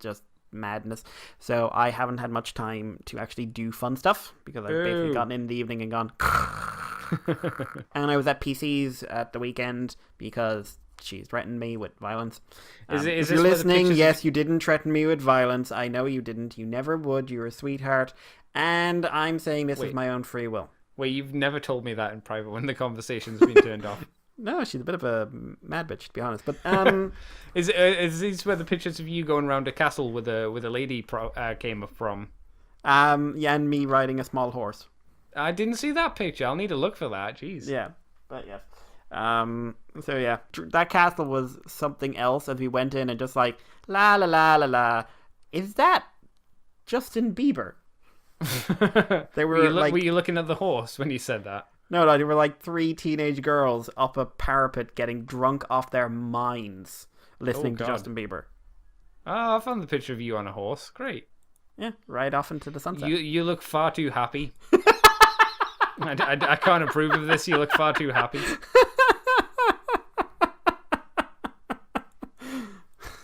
just madness. So I haven't had much time to actually do fun stuff because I've basically gotten in the evening and gone. And I was at PC's at the weekend because she threatened me with violence. Is If this you're where the listening, pictures yes, you didn't threaten me with violence. I know you didn't. You never would. You're a sweetheart. And I'm saying this is Wait. my own free will. Wait, you've never told me that in private when the conversation's been turned off. No, she's a bit of a mad bitch, to be honest. But Is these where the pictures of you going around a castle with a lady came from? yeah, and me riding a small horse. I didn't see that picture. I'll need to look for that. Jeez. Yeah, but yes. So yeah, that castle was something else as we went in and just like la la la la la. Is that Justin Bieber? They were were you looking at the horse when you said that? No, they were like 3 teenage girls up a parapet getting drunk off their minds listening to God. Justin Bieber. Oh, I found the picture of you on a horse. Great. Yeah, right off into the sunset. You look far too happy. I can't approve of this. You look far too happy.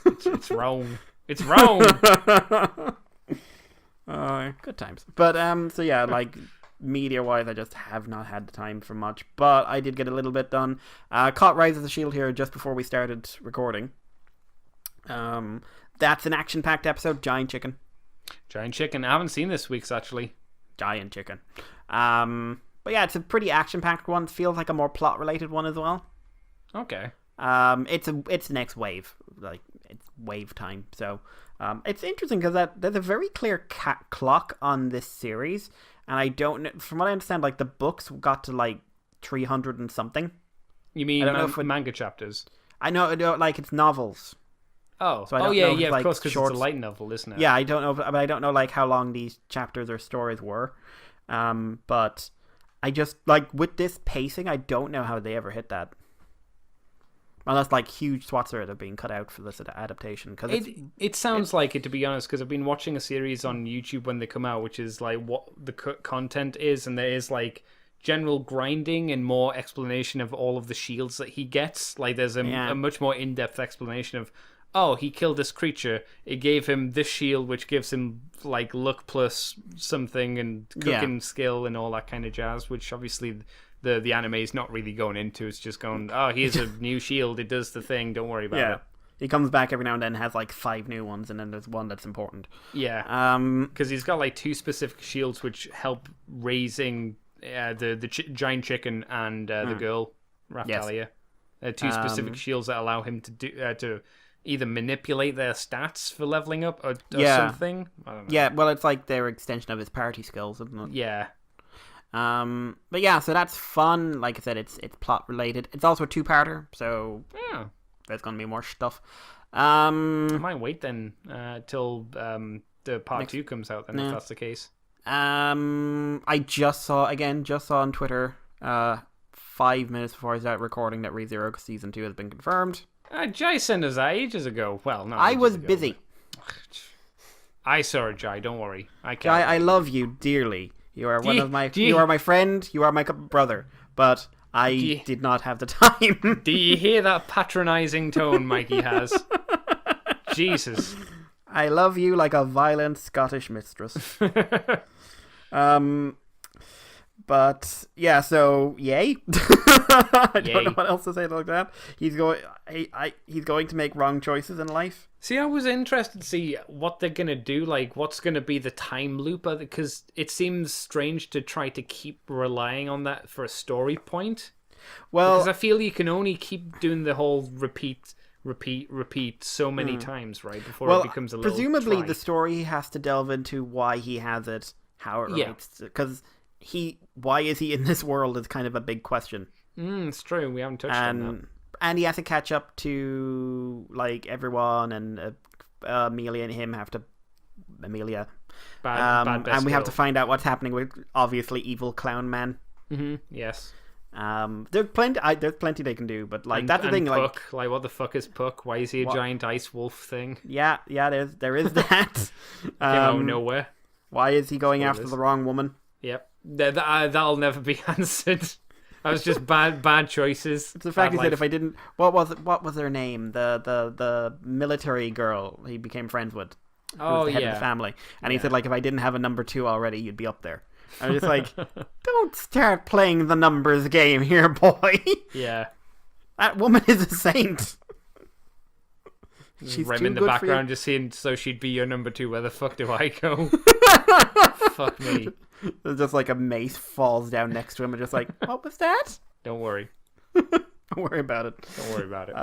It's wrong. It's wrong. Good times. But so yeah, like media wise, I just have not had the time for much. But I did get a little bit done. Caught Rise of the Shield here just before we started recording. That's an action-packed episode. Giant chicken. Giant chicken. I haven't seen this week's actually. Giant chicken. But yeah, it's a pretty action-packed one. Feels like a more plot-related one as well. Okay. It's next wave, like it's wave time. So it's interesting because there's a very clear clock on this series, and I don't know. From what I understand, like the books got to like 300 and something. You mean I don't know if manga chapters? I know, like it's novels. Oh, So I don't know if, yeah, like, of course, because shorts- it's a light novel, isn't it? Yeah, I don't know, but I don't know like how long these chapters or stories were. But I just like with this pacing, I don't know how they ever hit that. Unless like huge swaths of it have been cut out for this adaptation. Cause it sounds like it, to be honest, because I've been watching a series on YouTube when they come out, which is like what the content is, and there is like general grinding and more explanation of all of the shields that he gets. Like there's a much more in-depth explanation of, oh, he killed this creature, it gave him this shield, which gives him like luck plus something and cooking skill and all that kind of jazz, which obviously the anime is not really going into. It's just going, oh, here's a new shield, it does the thing, don't worry about it. He comes back every now and then and has like 5 new ones, and then there's one that's important. Yeah. Because he's got like 2 specific shields which help raising the giant chicken and the girl, Raphalia. 2 specific shields that allow him to do to either manipulate their stats for leveling up or something. I don't know. Yeah, well, it's like their extension of his party skills, isn't it? Yeah. But yeah, so that's fun. Like I said, it's plot related. It's also a 2-parter, so there's gonna be more stuff. I might wait then till the part 2 comes out. Then if that's the case. I just saw on Twitter 5 minutes before I started recording that ReZero season 2 has been confirmed. Jai sent us that ages ago. Well, no, I was busy. I saw it, Jai. Don't worry. Jai, I love you dearly. You are you are my friend. You are my brother. But I did not have the time. Do you hear that patronizing tone Mikey has? Jesus. I love you like a violent Scottish mistress. But yeah, so yay. I don't know what else to say like that. He's going to make wrong choices in life. See, I was interested to see what they're gonna do. Like, what's gonna be the time loop? Because it seems strange to try to keep relying on that for a story point. Well, because I feel you can only keep doing the whole repeat so many times, right? Before it becomes a little presumably dry. the story has to delve into why he has it, how it relates, because why is he in this world is kind of a big question. It's true. We haven't touched on that. And he has to catch up to like everyone, and Amelia and him have to Bad and we have to find out what's happening with obviously evil clown man. Yes. There's plenty they can do, but like that's the thing. Puck, like what the fuck is Puck? Why is he a giant ice wolf thing? Yeah. There is that. Came out of nowhere. Why is he going after the wrong woman? Yep. That'll never be answered. That was just bad choices. It's the fact he said if I didn't, what was her name? The military girl he became friends with. Who was the head of the family, and he said like if I didn't have a number 2 already, you'd be up there. I was just like, don't start playing the numbers game here, boy. Yeah. That woman is a saint. She's Rem in the background just saying, so she'd be your number 2. Where the fuck do I go? Fuck me. There's just like a mace falls down next to him and just like, what was that? Don't worry. Don't worry about it. Don't worry about it.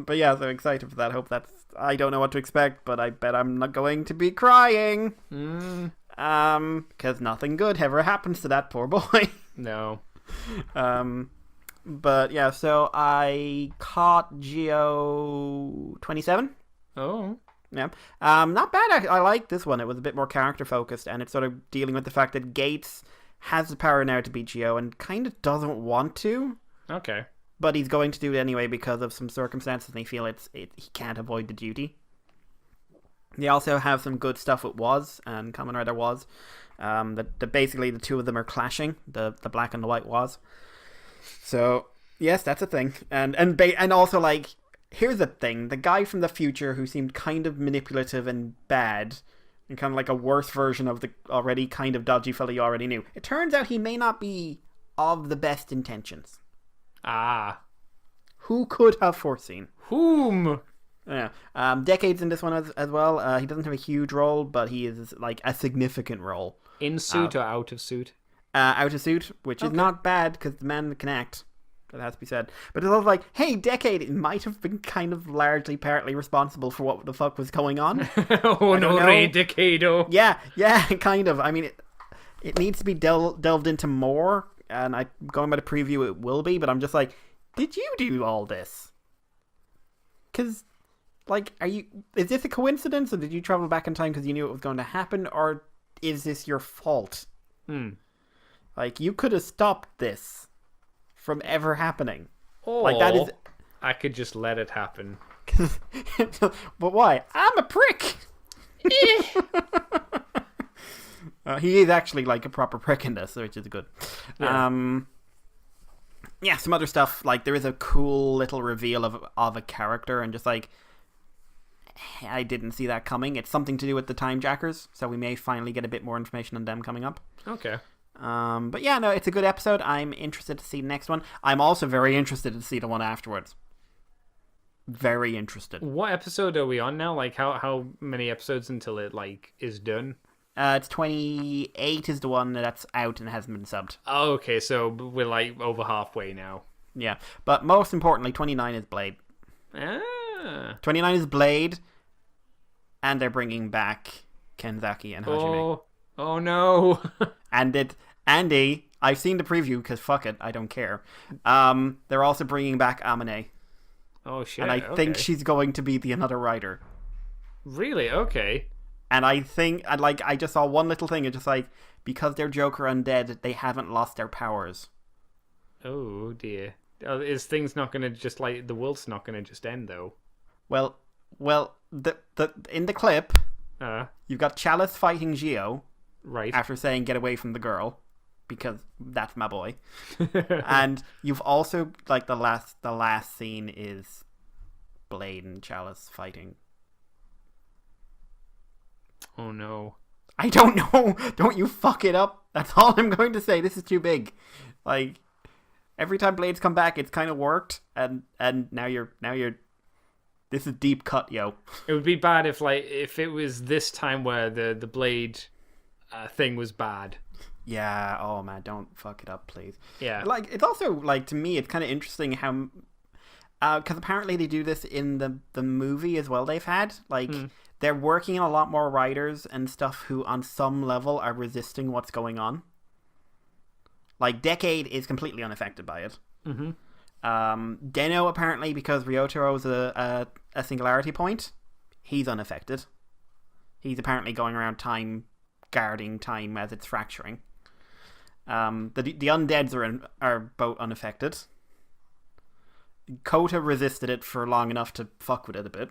But yeah, so excited for that. I don't know what to expect, but I bet I'm not going to be crying. Because nothing good ever happens to that poor boy. No. But yeah, so I caught Geo 27. Oh. Yeah. Not bad. I like this one. It was a bit more character focused, and it's sort of dealing with the fact that Gates has the power now to beat Geo and kind of doesn't want to. Okay. But he's going to do it anyway because of some circumstances, and he feels he can't avoid the duty. They also have some good stuff with Woz and Kamen Rider Woz. Basically the two of them are clashing, the black and the white Woz. So yes, that's a thing. And also like, here's the thing: the guy from the future who seemed kind of manipulative and bad, and kind of like a worse version of the already kind of dodgy fella you already knew. It turns out he may not be of the best intentions. Ah. Who could have foreseen? Whom? Yeah. Decade's in this one as well. He doesn't have a huge role, but he is like a significant role. In suit or out of suit? Out of suit, which is not bad because the man can act. That has to be said. But it's also like, hey, Decade might have been kind of largely partly responsible for what the fuck was going on. Oh no, Ray Decado. Yeah, kind of. I mean, it needs to be delved into more. And going by the preview, it will be. But I'm just like, did you do all this? Because, like, is this a coincidence, or did you travel back in time because you knew it was going to happen, or is this your fault? Like, you could have stopped this from ever happening. Or like, that is... I could just let it happen. But why? I'm a prick! He is actually like a proper prick in this, which is good. Yeah. Yeah, some other stuff, like there is a cool little reveal of a character, and just like, I didn't see that coming. It's something to do with the Time Jackers, so we may finally get a bit more information on them coming up. Okay. But yeah, no, it's a good episode. I'm interested to see the next one. I'm also very interested to see the one afterwards. Very interested. What episode are we on now? Like, how many episodes until it like is done? It's 28 is the one that's out and hasn't been subbed. Oh, okay, so we're like over halfway now. Yeah, but most importantly, 29 is Blade. 29 is Blade, and they're bringing back Kenzaki and Hajime. Oh no. And Andy, I've seen the preview because fuck it, I don't care. They're also bringing back Amane. Oh shit. And I think she's going to be the another rider. Really? Okay. And I think, I just saw one little thing. It's just like, because they're Joker undead, they haven't lost their powers. Oh dear. Is things not going to just like, the world's not going to just end though? Well, the in the clip, you've got Chalice fighting Gio. Right. After saying get away from the girl, because that's my boy. And you've also, like, the last scene is Blade and Chalice fighting. Oh no. I don't know. Don't you fuck it up. That's all I'm going to say. This is too big. Like, every time Blades come back, it's kind of worked, and now you're. This is deep cut, yo. It would be bad if it was this time where the Blade thing was bad. Yeah. Oh man, don't fuck it up, please. Yeah. Like, it's also like, to me, it's kind of interesting how, because apparently they do this in the movie as well. They've had they're working on a lot more writers and stuff who, on some level, are resisting what's going on. Like, Decade is completely unaffected by it. Mm-hmm. Deno, apparently, because Ryotaro is a singularity point, he's unaffected. He's apparently going around time, guarding time as it's fracturing. The undeads are both unaffected. Kota resisted it for long enough to fuck with it a bit.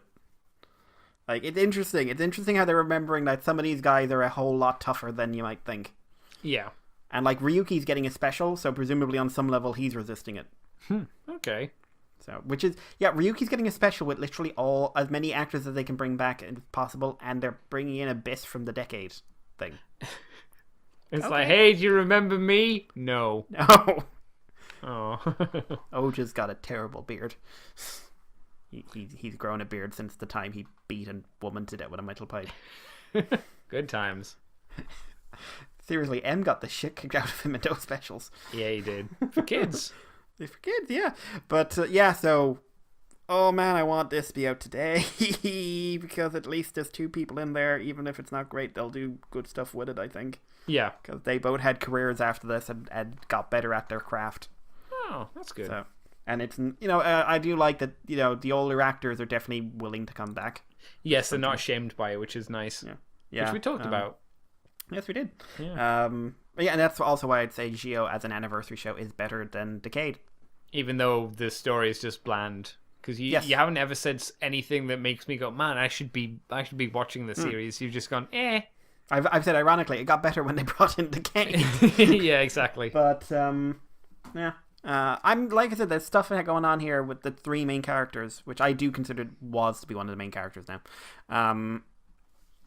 Like, it's interesting. It's interesting how they're remembering that some of these guys are a whole lot tougher than you might think. Yeah. And, like, Ryuki's getting a special, so presumably on some level he's resisting it. Okay. So, which is, yeah, Ryuki's getting a special with literally as many actors as they can bring back as possible, and they're bringing in Abyss from the Decade thing. It's like, hey, do you remember me? No. No. Oh. Oja's got a terrible beard. He's grown a beard since the time he beat a woman to death with a metal pipe. Good times. Seriously, M got the shit kicked out of him in those specials. Yeah, he did. For kids. For kids, yeah. But, yeah, so... Oh, man, I want this to be out today. Because at least there's two people in there. Even if it's not great, they'll do good stuff with it, I think. Yeah. Because they both had careers after this and got better at their craft. Oh, that's good. So, and it's, I do like that, the older actors are definitely willing to come back. Yes, they're not ashamed by it, which is nice. Yeah. Which we talked about. Yes, we did. Yeah. And that's also why I'd say Gio as an anniversary show is better than Decade. Even though the story is just bland. Because you haven't ever said anything that makes me go, man, I should be watching the series. You've just gone, eh. I've said, ironically, it got better when they brought in Decade. Yeah, exactly. But, yeah. I'm, like I said, there's stuff going on here with the three main characters, which I do consider was to be one of the main characters now.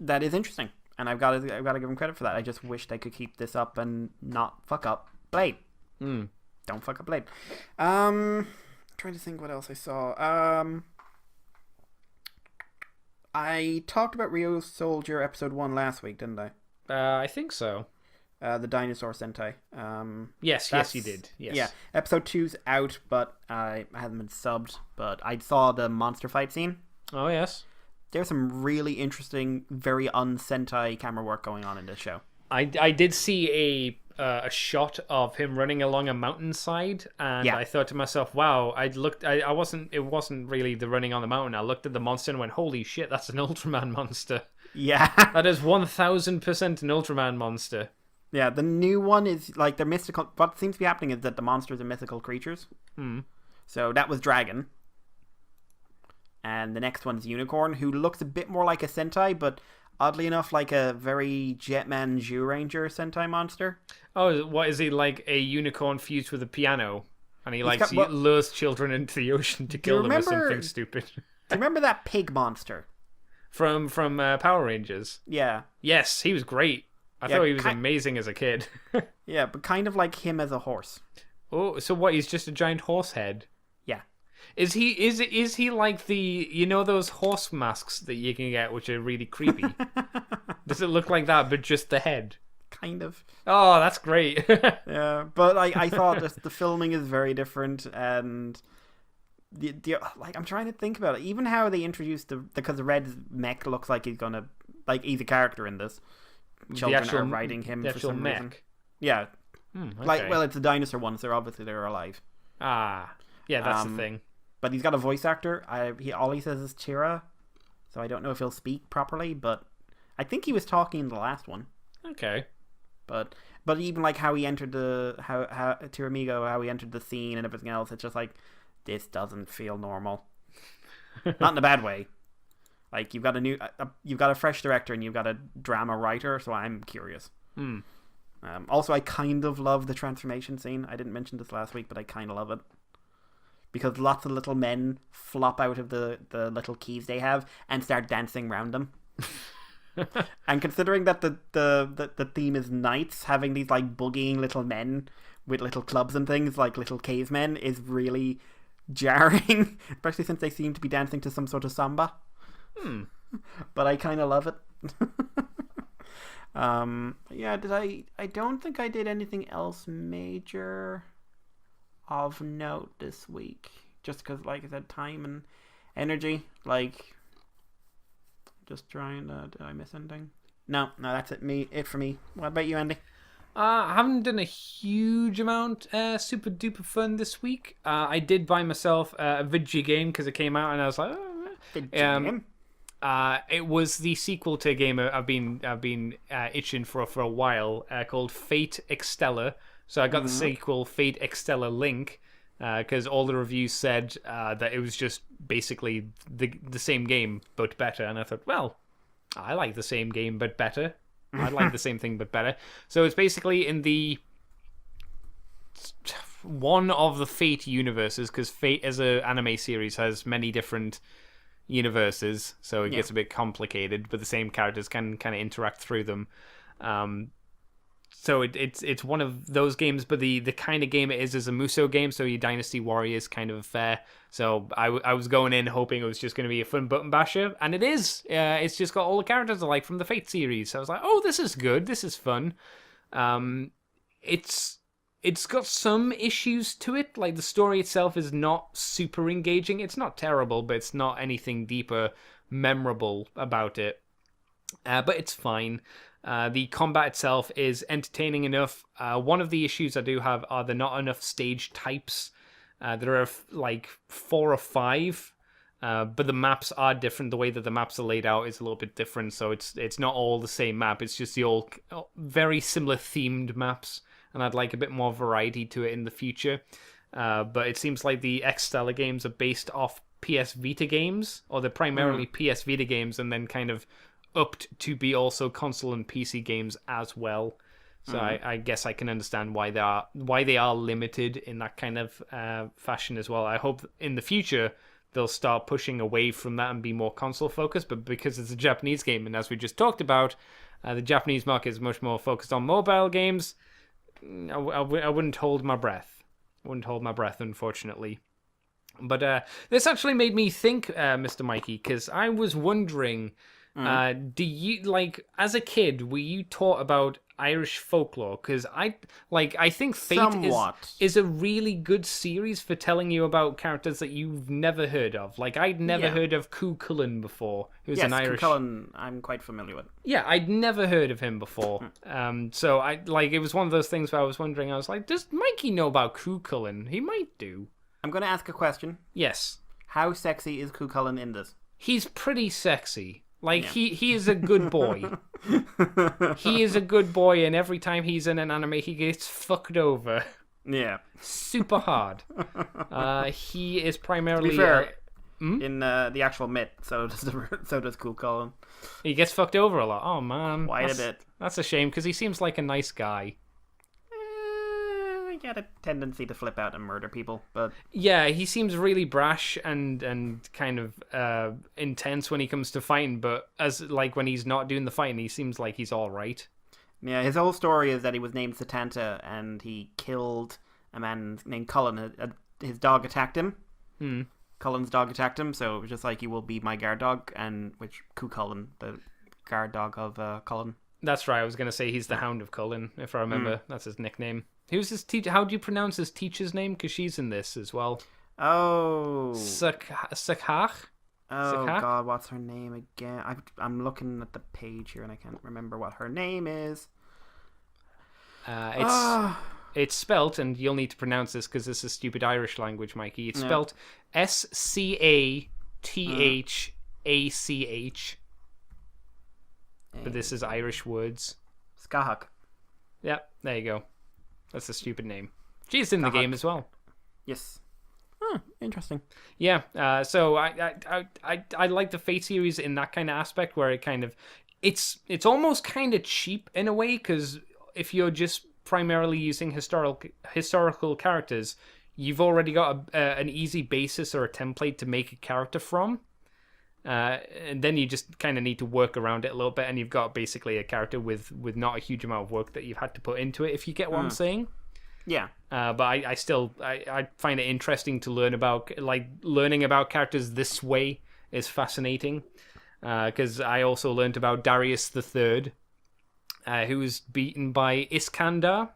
That is interesting. And I've got to give them credit for that. I just wish they could keep this up and not fuck up Blade. Don't fuck up Blade. Trying to think what else I saw. I talked about Rio Soldier episode 1 last week, didn't I? I think so. The dinosaur Sentai. Yes, you did. Yes. Yeah, episode 2's out, but I haven't been subbed. But I saw the monster fight scene. Oh, yes. There's some really interesting, very un-Sentai camera work going on in this show. I did see a shot of him running along a mountainside, and I thought to myself, wow, it wasn't really the running on the mountain. I looked at the monster and went, holy shit, that's an Ultraman monster. Yeah. That is 1000% an Ultraman monster. Yeah, the new one is like they're mystical. What seems to be happening is that the monsters are mythical creatures. So that was Dragon. And the next one's Unicorn, who looks a bit more like a Sentai, but oddly enough, like a very Jetman Zyuranger Sentai monster. Oh, what is he, like a unicorn fused with a piano? And he lures children into the ocean to kill them with something stupid. Do you remember that pig monster? From Power Rangers? Yeah. Yes, he was great. I thought he was amazing as a kid. Yeah, but kind of like him as a horse. Oh, so what? He's just a giant horse head? Yeah. Is he like the those horse masks that you can get, which are really creepy? Does it look like that, but just the head? Kind of. Oh, that's great. Yeah, but I thought the filming is very different, and I'm trying to think about it. Even how they introduced because the red mech looks like he's gonna he's a character in this. Children are riding him for some reason. Yeah. Okay. It's a dinosaur one, so obviously they're alive. Ah, yeah, that's the thing. But he's got a voice actor. All he says is Chira, so I don't know if he'll speak properly, but I think he was talking in the last one. Okay. But even like how he entered how Tiramigo, how he entered the scene and everything else, it's just like, this doesn't feel normal. Not in a bad way. Like, you've got a fresh director and you've got a drama writer, so I'm curious. Also, I kind of love the transformation scene. I didn't mention this last week, but I kind of love it. Because lots of little men flop out of the little keys they have and start dancing around them. And considering that the theme is knights, having these like boogieing little men with little clubs and things like little cavemen is really jarring, especially since they seem to be dancing to some sort of samba. But I kind of love it. Yeah, I don't think I did anything else major of note this week, just because, like I said, time and energy. Like, just trying to, did I miss anything? No, that's it for me. What about you, Andy? I haven't done a huge amount super duper fun this week. I did buy myself a video game because it came out and I was like, Game? it was the sequel to a game I've been itching for a while, called Fate Extella. So I got the sequel, Fate Extella Link, because all the reviews said that it was just basically the same game but better, and I thought, well, I like the same game but better. I'd like the same thing but better. So it's basically in the one of the Fate universes, because Fate as an anime series has many different universes, so it gets a bit complicated, but the same characters can kind of interact through them. So it's one of those games, but the kind of game it is a Musou game, so your Dynasty Warriors kind of affair. So I was going in hoping it was just going to be a fun button basher, and it is. It's just got all the characters I like from the Fate series. So I was like, oh, this is good, this is fun. It's got some issues to it, like the story itself is not super engaging. It's not terrible, but it's not anything deeper memorable about it. But it's fine. The combat itself is entertaining enough. One of the issues I do have are there not enough stage types. There are like 4 or 5, but the maps are different. The way that the maps are laid out is a little bit different, so it's not all the same map. It's just the old, very similar themed maps, and I'd like a bit more variety to it in the future. But it seems like the X-Stellar games are based off PS Vita games, or they're primarily PS Vita games, and then kind of upped to be also console and PC games as well. So I guess I can understand why they are limited in that kind of fashion as well. I hope in the future they'll start pushing away from that and be more console focused. But because it's a Japanese game, and as we just talked about, the Japanese market is much more focused on mobile games, I wouldn't hold my breath. I wouldn't hold my breath, unfortunately. But this actually made me think, Mr. Mikey, because I was wondering, do you, like, as a kid, were you taught about Irish folklore? Because I think Fate is a really good series for telling you about characters that you've never heard of. Like, I'd never heard of Cú Chulainn before, who's an Irish... Cú Chulainn I'm quite familiar with. Yeah, I'd never heard of him before. So it was one of those things where I was wondering, I was like, does Mikey know about Cú Chulainn? He might do. I'm going to ask a question. Yes. How sexy is Cú Chulainn in this? He's pretty sexy. Like, he is a good boy. He is a good boy, and every time he's in an anime, he gets fucked over. Yeah. Super hard. He is primarily... To be fair, in the actual myth, so does Cú Chulainn. He gets fucked over a lot. Oh, man. Quite a bit. That's a shame, because he seems like a nice guy. He had a tendency to flip out and murder people, but... Yeah, he seems really brash and kind of intense when he comes to fighting, but as like when he's not doing the fighting, he seems like he's all right. Yeah, his whole story is that he was named Satanta and he killed a man named Cullen. His dog attacked him. Cullen's dog attacked him, so it was just like, you will be my guard dog, and which Cú Chulainn, the guard dog of Cullen. That's right, I was going to say he's the Hound of Cullen, if I remember. That's his nickname. Who's his teacher? How do you pronounce his teacher's name? Because she's in this as well. Oh. Sakhach? Oh, God, what's her name again? I'm looking at the page here and I can't remember what her name is. It's spelt, and you'll need to pronounce this because this is stupid Irish language, Mikey. It's spelt Scathach. But this is Irish words. Skahak. Yep, there you go. That's a stupid name. She's in the game as well. Yes. Interesting. Yeah. So I like the Fate series in that kind of aspect, where it kind of it's almost kind of cheap in a way, because if you're just primarily using historical characters, you've already got an easy basis or a template to make a character from. And then you just kind of need to work around it a little bit, and you've got basically a character with not a huge amount of work that you've had to put into it, if you get what I'm saying. Yeah. But I still find it interesting to learn about, like, learning about characters this way is fascinating. Because I also learned about Darius III, who was beaten by Iskandar,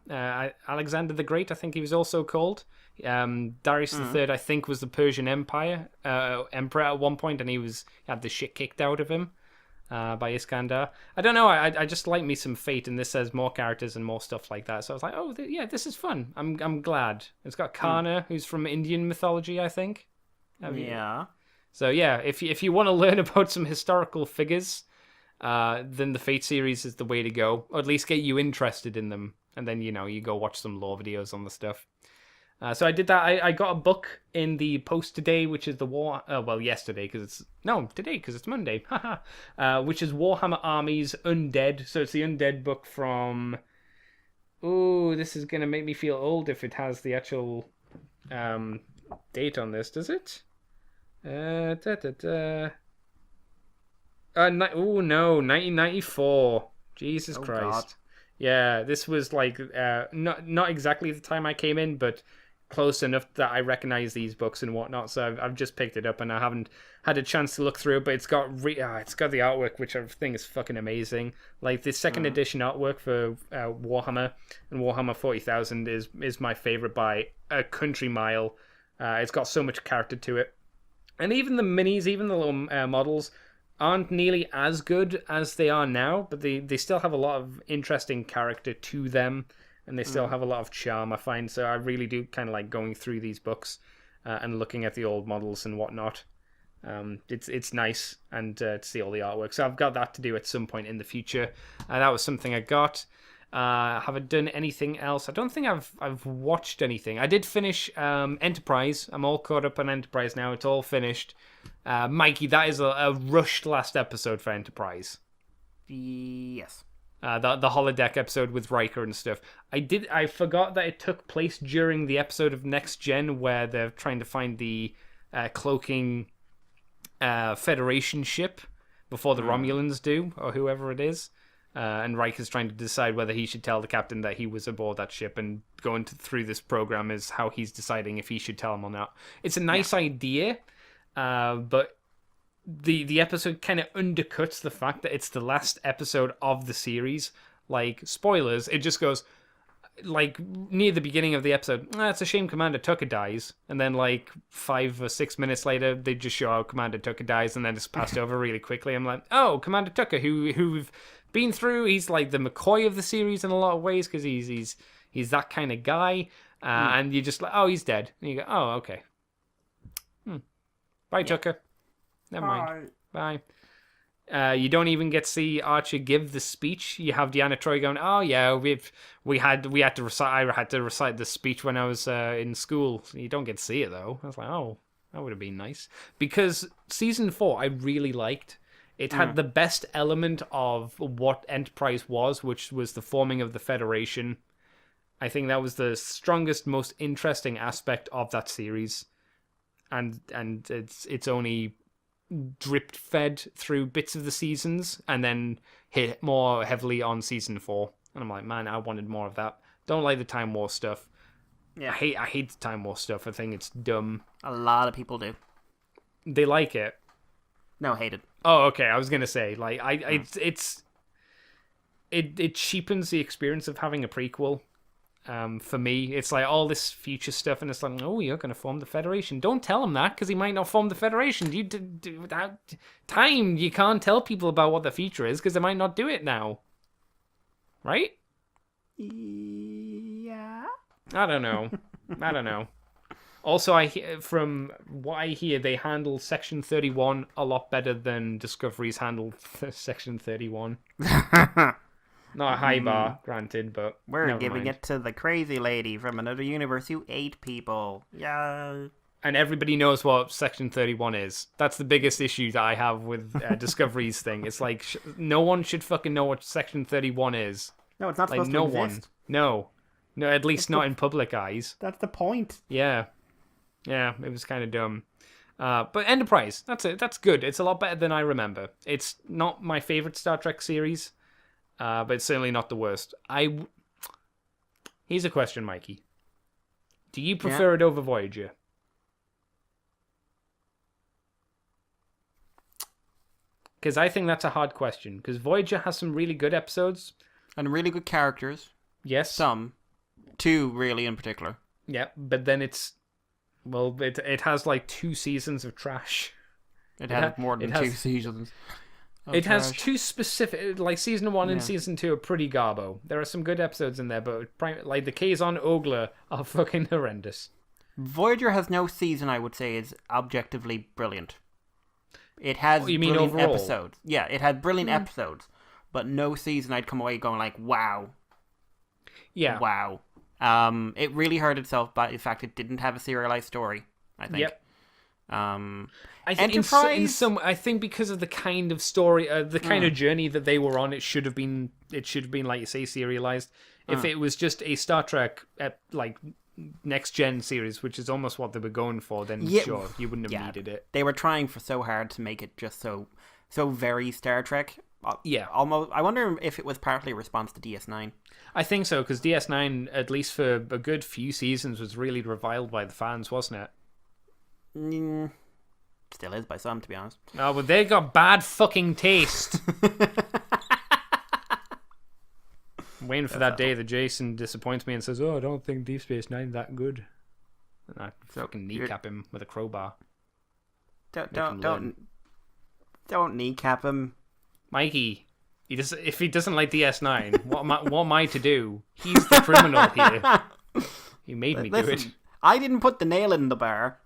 Alexander the Great, I think he was also called. Darius III, I think, was the Persian Empire emperor at one point, and he had the shit kicked out of him by Iskandar. I don't know. I just like me some Fate, and this says more characters and more stuff like that. So I was like, oh yeah, this is fun. I'm glad. It's got Kana, who's from Indian mythology, I think. Yeah. So yeah, if you want to learn about some historical figures, then the Fate series is the way to go, or at least get you interested in them, and then you go watch some lore videos on the stuff. So I did that. I got a book in the post today, which is yesterday today because it's Monday, which is Warhammer Armies Undead. So it's the Undead book from. Oh, this is gonna make me feel old if it has the actual date on this. Does it? No, 1994. Jesus Christ. God. Yeah, this was like not exactly the time I came in, but close enough that I recognize these books and whatnot. So I've just picked it up, and I haven't had a chance to look through it, but it's got the artwork, which I think is fucking amazing. Like the second edition artwork for Warhammer and Warhammer 40,000 is my favorite by a country mile. It's got so much character to it. And even the minis, even the little models, aren't nearly as good as they are now, but they still have a lot of interesting character to them, and they still have a lot of charm, I find. So I really do kind of like going through these books and looking at the old models and whatnot. It's nice, and to see all the artwork. So I've got that to do at some point in the future. That was something I got. Have I done anything else? I don't think I've watched anything. I did finish Enterprise. I'm all caught up on Enterprise now. It's all finished. Mikey, that is a rushed last episode for Enterprise. Yes. The holodeck episode with Riker and stuff. I forgot that it took place during the episode of Next Gen where they're trying to find the cloaking Federation ship before the Romulans do, or whoever it is. And Riker's trying to decide whether he should tell the captain that he was aboard that ship, and going through this program is how he's deciding if he should tell him or not. It's a nice idea, but the episode kind of undercuts the fact that it's the last episode of the series. Like, spoilers, it just goes, like, near the beginning of the episode, it's a shame Commander Tucker dies. And then, like, 5 or 6 minutes later, they just show how Commander Tucker dies, and then it's passed over really quickly. I'm like, oh, Commander Tucker, who've been through, he's like the McCoy of the series in a lot of ways, because he's that kind of guy. And you're just like, oh, he's dead. And you go, oh, okay. Bye, Tucker. Never mind. Bye. You don't even get to see Archer give the speech. You have Deanna Troi going, "Oh yeah, we had to recite. I had to recite the speech when I was in school." You don't get to see it though. I was like, "Oh, that would have been nice." Because season 4, I really liked. It had the best element of what Enterprise was, which was the forming of the Federation. I think that was the strongest, most interesting aspect of that series, and it's only drip fed through bits of the seasons and then hit more heavily on season 4. And I'm like, man, I wanted more of that. Don't like the Time War stuff. Yeah, I hate the Time War stuff. I think it's dumb. A lot of people do. They like it. No, hate it. Oh, okay. I was gonna say, like, it cheapens the experience of having a prequel. For me, it's like all this future stuff, and it's like, oh, you're going to form the Federation. Don't tell him that, because he might not form the Federation. You can't tell people about what the future is, because they might not do it now. Right? Yeah. I don't know. Also, from what I hear, they handle Section 31 a lot better than Discovery's handled Section 31. Not a high bar, granted, but we're giving it to the crazy lady from another universe who ate people. Yeah. And everybody knows what Section 31 is. That's the biggest issue that I have with Discovery's thing. It's like, no one should fucking know what Section 31 is. No, it's not supposed to exist. No, at least not in public eyes. That's the point. Yeah, it was kind of dumb. But Enterprise, that's it. That's good. It's a lot better than I remember. It's not my favorite Star Trek series, but it's certainly not the worst. Here's a question, Mikey. Do you prefer it over Voyager? Because I think that's a hard question. Because Voyager has some really good episodes. And really good characters. Yes. Some. 2, really, in particular. Yeah, but then it's... Well, it has like 2 seasons of trash. It has more than 2 seasons. It has 2 specific... Like, season 1 and season 2 are pretty garbo. There are some good episodes in there, but like the Kazon Ogler are fucking horrendous. Voyager has no season, I would say, is objectively brilliant. It has brilliant overall? episodes. Yeah, it had brilliant episodes, but no season I'd come away going like, wow. Yeah. Wow. It really hurt itself by the fact it didn't have a serialized story, I think. Yep. I think Enterprise... I think because of the kind of story, the kind of journey that they were on, it should have been like you say, serialized. If it was just a Star Trek like next gen series, which is almost what they were going for, then sure, you wouldn't have needed it. They were trying for so hard to make it just so very Star Trek. Yeah. Almost. I wonder if it was partly a response to DS9. I think so, because DS9, at least for a good few seasons, was really reviled by the fans, wasn't it? Still is by some, to be honest. Oh, but they got bad fucking taste. I'm waiting for that day that Jason disappoints me and says, "Oh, I don't think Deep Space Nine that good." And I fucking kneecap him with a crowbar. Don't kneecap him, Mikey. If he doesn't like DS9, what am I to do? He's the criminal here. He made me do it. I didn't put the nail in the bar.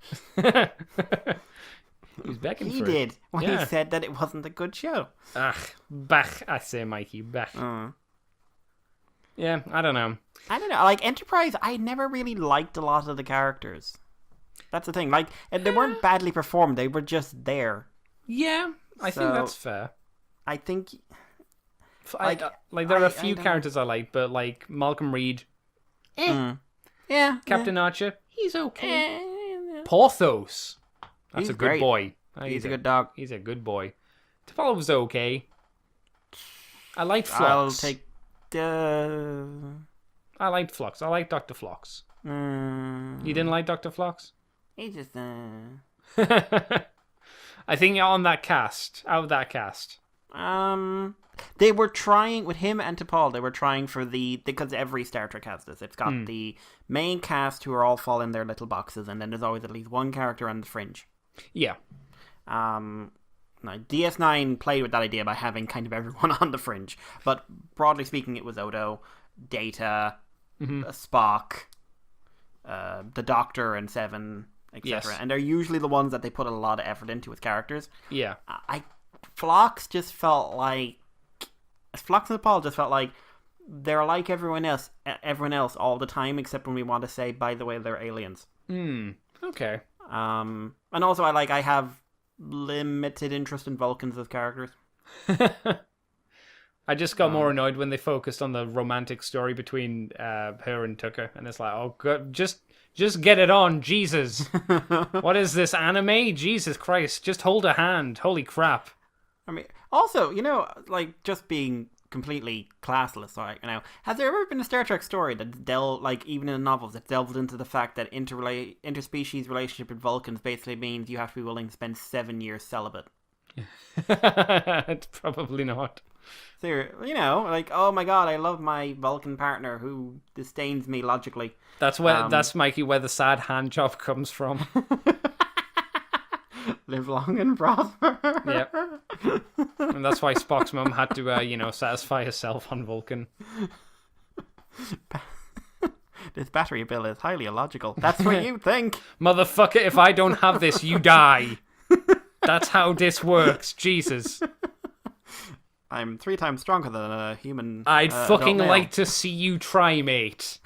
He's begging he for did it. when he said that it wasn't a good show. Bach, I say, Mikey, bach. Yeah, I don't know. Like, Enterprise, I never really liked a lot of the characters. That's the thing. Like, they weren't badly performed. They were just there. Yeah, I think that's fair. I think... There are a few characters I like, but, like, Malcolm Reed... Yeah. Captain Archer, he's okay. Porthos. That's a good great. boy. He's a good dog. He's a good boy. T'Pol was okay. I liked Phlox. I'll take... I liked Phlox. I liked Dr. Phlox. You didn't like Dr. Phlox? He just... I think out of that cast. They were trying, with him and T'Pol, they were trying for because every Star Trek has this. It's got the main cast who are all fall in their little boxes, and then there's always at least one character on the fringe. Yeah. Now, DS9 played with that idea by having kind of everyone on the fringe, but broadly speaking, it was Odo, Data, Spock, the Doctor, and Seven, etc. Yes. And they're usually the ones that they put a lot of effort into as characters. Yeah. Phlox and T'Pol just felt like they're like everyone else all the time, except when we want to say, by the way, they're aliens. Okay. And also I have limited interest in Vulcans as characters. I just got more annoyed when they focused on the romantic story between her and Tucker, and it's like, oh god, just get it on, Jesus. What is this, anime? Jesus Christ, just hold a hand. Holy crap. I mean, also, like, just being completely classless, right? Has there ever been a Star Trek story that even in the novels, that delved into the fact that interspecies relationship with Vulcans basically means you have to be willing to spend 7 years celibate? It's probably not. So, like, oh my god, I love my Vulcan partner who disdains me logically. That's Mikey, where the sad hand job comes from. Live long and prosper. Yep. And that's why Spock's mum had to, satisfy herself on Vulcan. This battery bill is highly illogical. That's what you think. Motherfucker, if I don't have this, you die. That's how this works. Jesus. I'm 3 times stronger than a human. I'd fucking like to see you try, mate.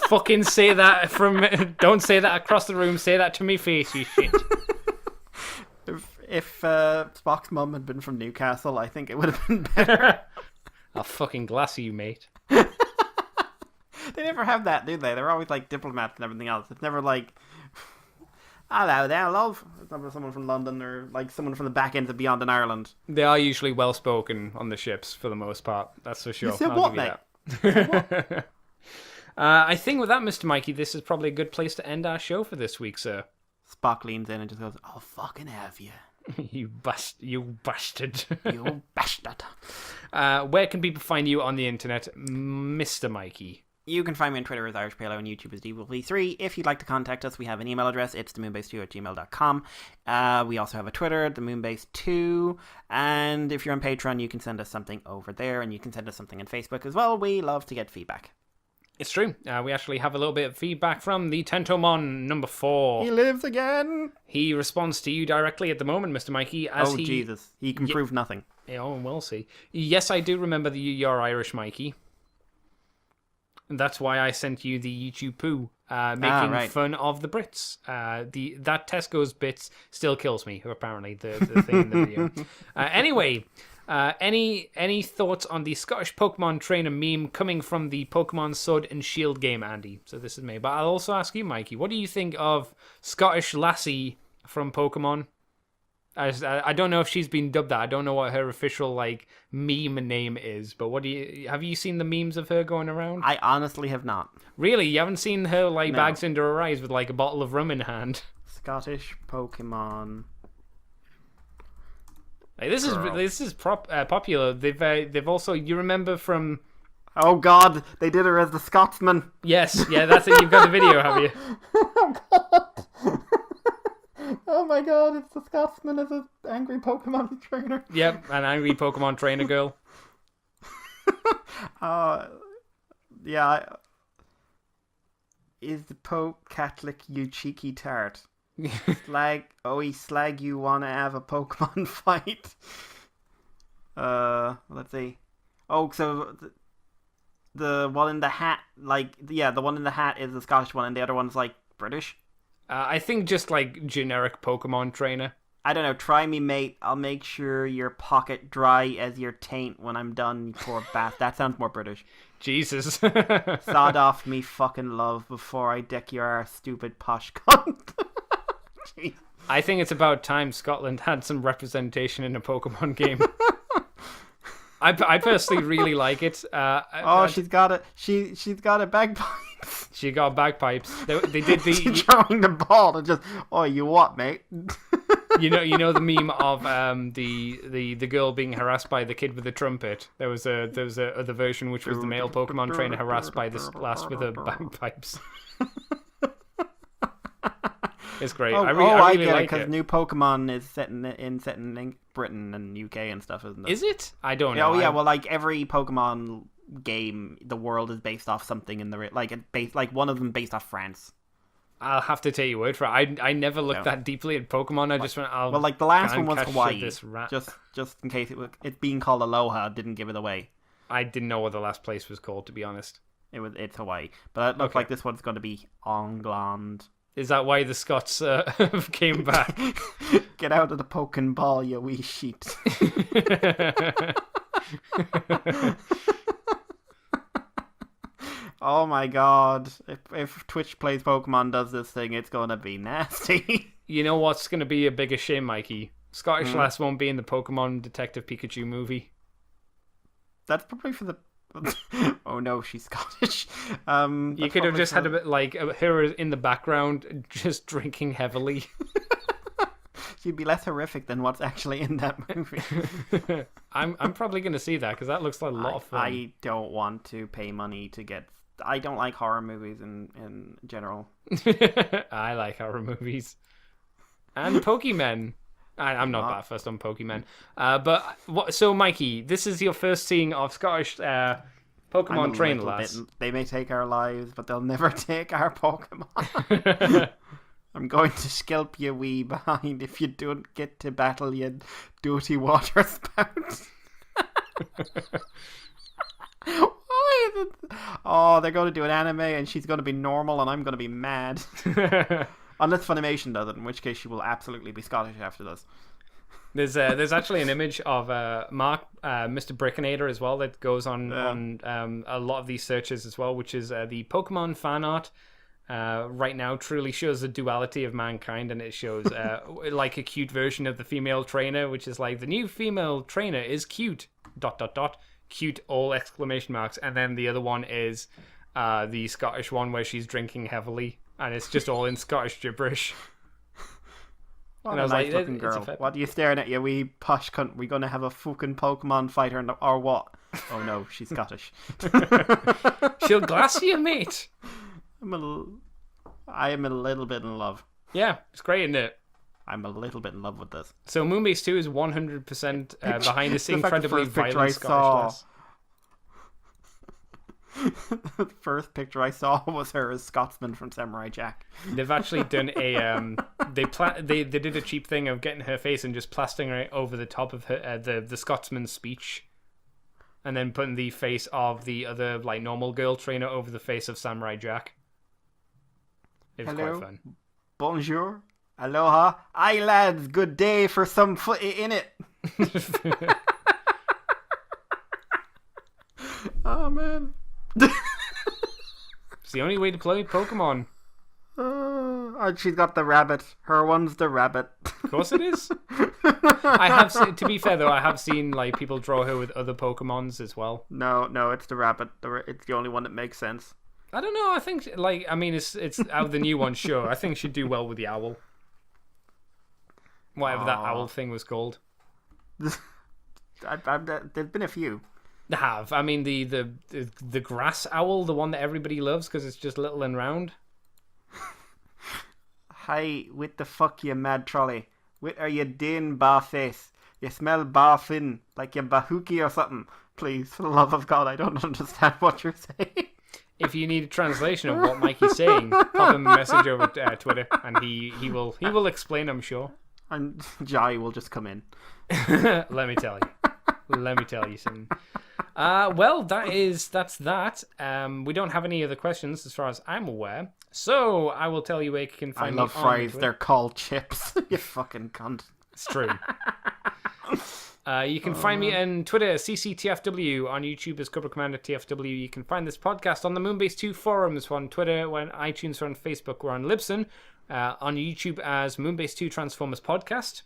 Fucking say that don't say that across the room, say that to me face, you shit. If Spock's mum had been from Newcastle, I think it would have been better. I'll fucking glass you, mate. They never have that, do they? They're always like diplomats and everything else. It's never like, Hello there, love. It's not someone from London or like someone from the back end of Beyond in Ireland. They are usually well spoken on the ships for the most part. That's for sure. You said I'll what, give you mate? that. I think with that, Mr. Mikey, this is probably a good place to end our show for this week, sir. Spock leans in and just goes, "I'll fucking have you." You bastard. You bastard. Where can people find you on the internet, Mr. Mikey? You can find me on Twitter as Irish Palo and YouTube as DWP3. If you'd like to contact us, we have an email address. It's themoonbase2@gmail.com. We also have a Twitter, themoonbase2. And if you're on Patreon, you can send us something over there. And you can send us something on Facebook as well. We love to get feedback. It's true. We actually have a little bit of feedback from the Tentomon number 4. He lives again. He responds to you directly at the moment, Mr. Mikey. As Jesus. He can prove nothing. Oh, we'll see. Yes, I do remember you're Irish, Mikey. And that's why I sent you the YouTube poo, making fun of the Brits. That Tesco's bits still kills me, apparently, the thing in the video. Anyway, any thoughts on the Scottish Pokemon trainer meme coming from the Pokemon Sword and Shield game, Andy? So this is me. But I'll also ask you, Mikey, what do you think of Scottish Lassie from Pokemon? I don't know if she's been dubbed that. I don't know what her official meme name is. But have you seen the memes of her going around? I honestly have not. Really, you haven't seen her No. bags under her eyes with a bottle of rum in hand? Scottish Pokemon. This is popular. They've also, you remember from. Oh God, they did her as the Scotsman. Yes, yeah, that's it. You've got the video, have you? Oh God. Oh my God, it's the Scotsman as an angry Pokemon trainer. Yep, an angry Pokemon trainer girl. Yeah. Is the Pope Catholic, you cheeky tart? Slag you wanna have a Pokemon fight? Let's see. Oh, so the one in the hat, the one in the hat is the Scottish one, and the other one's British. I think just generic Pokemon trainer. I don't know. Try me, mate. I'll make sure your pocket dry as your taint when I'm done, you poor bath. That sounds more British. Jesus. Sod off me fucking love before I deck your arse, stupid posh cunt. I think it's about time Scotland had some representation in a Pokemon game. I personally really like it. She's got it. She's got a bagpipes. She got bagpipes. They did the She's throwing the ball and just, you what, mate? you know the meme of the girl being harassed by the kid with the trumpet. There was a other version which was the male Pokemon trainer harassed by this lass with her bagpipes. It's great. I really like it because new Pokemon is set in Britain and UK and stuff, isn't it? Is it? I don't know. Oh yeah, well, every Pokemon game, the world is based off something in the one of them based off France. I'll have to take your word for it. I never looked that deeply at Pokemon. I just went. The last one was Hawaii. This rat. Just in case it being called Aloha didn't give it away. I didn't know what the last place was called, to be honest. It's Hawaii, but it looks like this one's going to be England. Is that why the Scots came back? Get out of the poking ball, you wee sheet. Oh my God. If Twitch Plays Pokemon does this thing, it's going to be nasty. You know what's going to be a bigger shame, Mikey? Scottish lass won't be in the Pokemon Detective Pikachu movie. That's probably for the... Oh no, she's Scottish. You could have just had a bit her in the background, just drinking heavily. She'd be less horrific than what's actually in that movie. I'm probably going to see that because that looks like a lot of fun. I don't want to pay money to get. I don't like horror movies in general. I like horror movies and Pokemon. I'm not that first on Pokemon. So Mikey, this is your first seeing of Scottish Pokemon trainer lass. They may take our lives, but they'll never take our Pokemon. I'm going to scalp you wee behind if you don't get to battle, you dirty water spout. Why is it? Oh, they're going to do an anime and she's going to be normal and I'm going to be mad. Unless Funimation does it, in which case she will absolutely be Scottish after this. There's actually an image of Mark, Mr. Brickinator as well that goes on a lot of these searches as well, which is the Pokemon fan art right now truly shows the duality of mankind, and it shows like a cute version of the female trainer, which is like the new female trainer is cute ... cute all exclamation marks, and then the other one is the Scottish one where she's drinking heavily, and it's just all in Scottish gibberish. What a nice looking girl. What are you staring at, you wee posh cunt? We gonna have a fucking Pokemon fighter or what? Oh no, she's Scottish. She'll glass you, mate. I am a little bit in love. Yeah, it's great, isn't it? I'm a little bit in love with this. So Moonbase 2 is 100% behind this incredibly violent Scottish lass. The first picture I saw was her as Scotsman from Samurai Jack. They've actually done a they did a cheap thing of getting her face and just plastering it over the top of her the Scotsman's speech, and then putting the face of the other like normal girl trainer over the face of Samurai Jack. It was quite fun. Bonjour, aloha, aye lads, good day for some footy in it. Oh man. It's the only way to play Pokemon. And she's got the rabbit. Her one's the rabbit. Of course it is. I have seen, to be fair though, I have seen like people draw her with other Pokemons as well. No, it's the rabbit. It's the only one that makes sense. I don't know. I think like it's out of the new one. Sure, I think she'd do well with the owl. Whatever that owl thing was called. There's been a few. They have. I mean, the grass owl, the one that everybody loves because it's just little and round. Hi, with the fuck you mad trolley? What are you doing, bar face? You smell barfin like you're bahookie or something. Please, for the love of God, I don't understand what you're saying. If you need a translation of what Mikey's saying, pop him a message over Twitter, and he will explain, I'm sure. And Jai will just come in. Let me tell you something. Well, that's that. We don't have any other questions as far as I'm aware. So I will tell you where you can find me. I love fries. They're called chips. You fucking cunt. It's true. You can find me on Twitter, CCTFW, on YouTube as Cobra Commander TFW. You can find this podcast on the Moonbase 2 forums, on Twitter, we're on iTunes, we're on Facebook, we're on Libsyn, on YouTube as Moonbase 2 Transformers Podcast.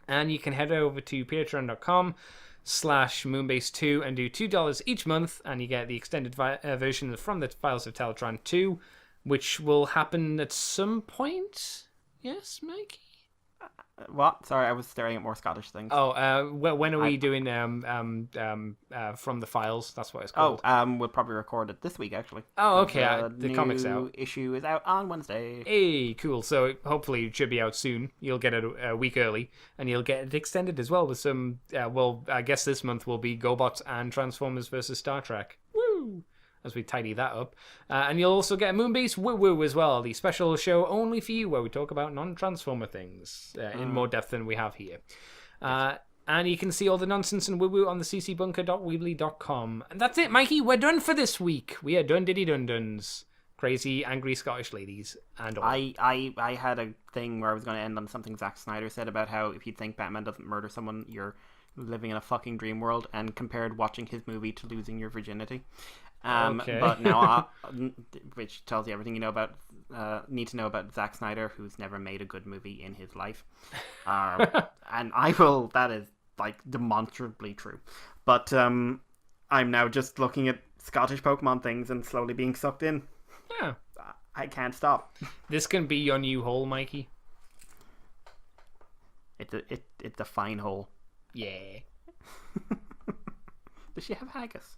And you can head over to patreon.com/Moonbase2 and do $2 each month, and you get the extended version from the Files of Teletran 2, which will happen at some point. Yes, Mikey? What? Sorry, I was staring at more Scottish things. Oh, when are we doing From the Files? That's what it's called. We'll probably record it this week, actually. Oh, okay. The new comic's out. Issue is out on Wednesday. Hey, cool. So hopefully it should be out soon. You'll get it a week early, and you'll get it extended as well with some. Well, I guess this month will be GoBots and Transformers versus Star Trek. Woo! As we tidy that up. And you'll also get a Moonbase Woo Woo as well, the special show only for you where we talk about non-Transformer things in more depth than we have here. And you can see all the nonsense and woo woo on the ccbunker.weebly.com. And that's it, Mikey. We're done for this week. We are done diddy dun duns. Crazy, angry Scottish ladies and all. I had a thing where I was going to end on something Zack Snyder said about how if you think Batman doesn't murder someone, you're living in a fucking dream world, and compared watching his movie to losing your virginity. Okay. But now, which tells you everything you know about need to know about Zack Snyder, who's never made a good movie in his life. And I will. That is like demonstrably true. But I'm now just looking at Scottish Pokemon things and slowly being sucked in. Yeah, I can't stop. This can be your new hole, Mikey. It's a fine hole. Yeah. Does she have haggis?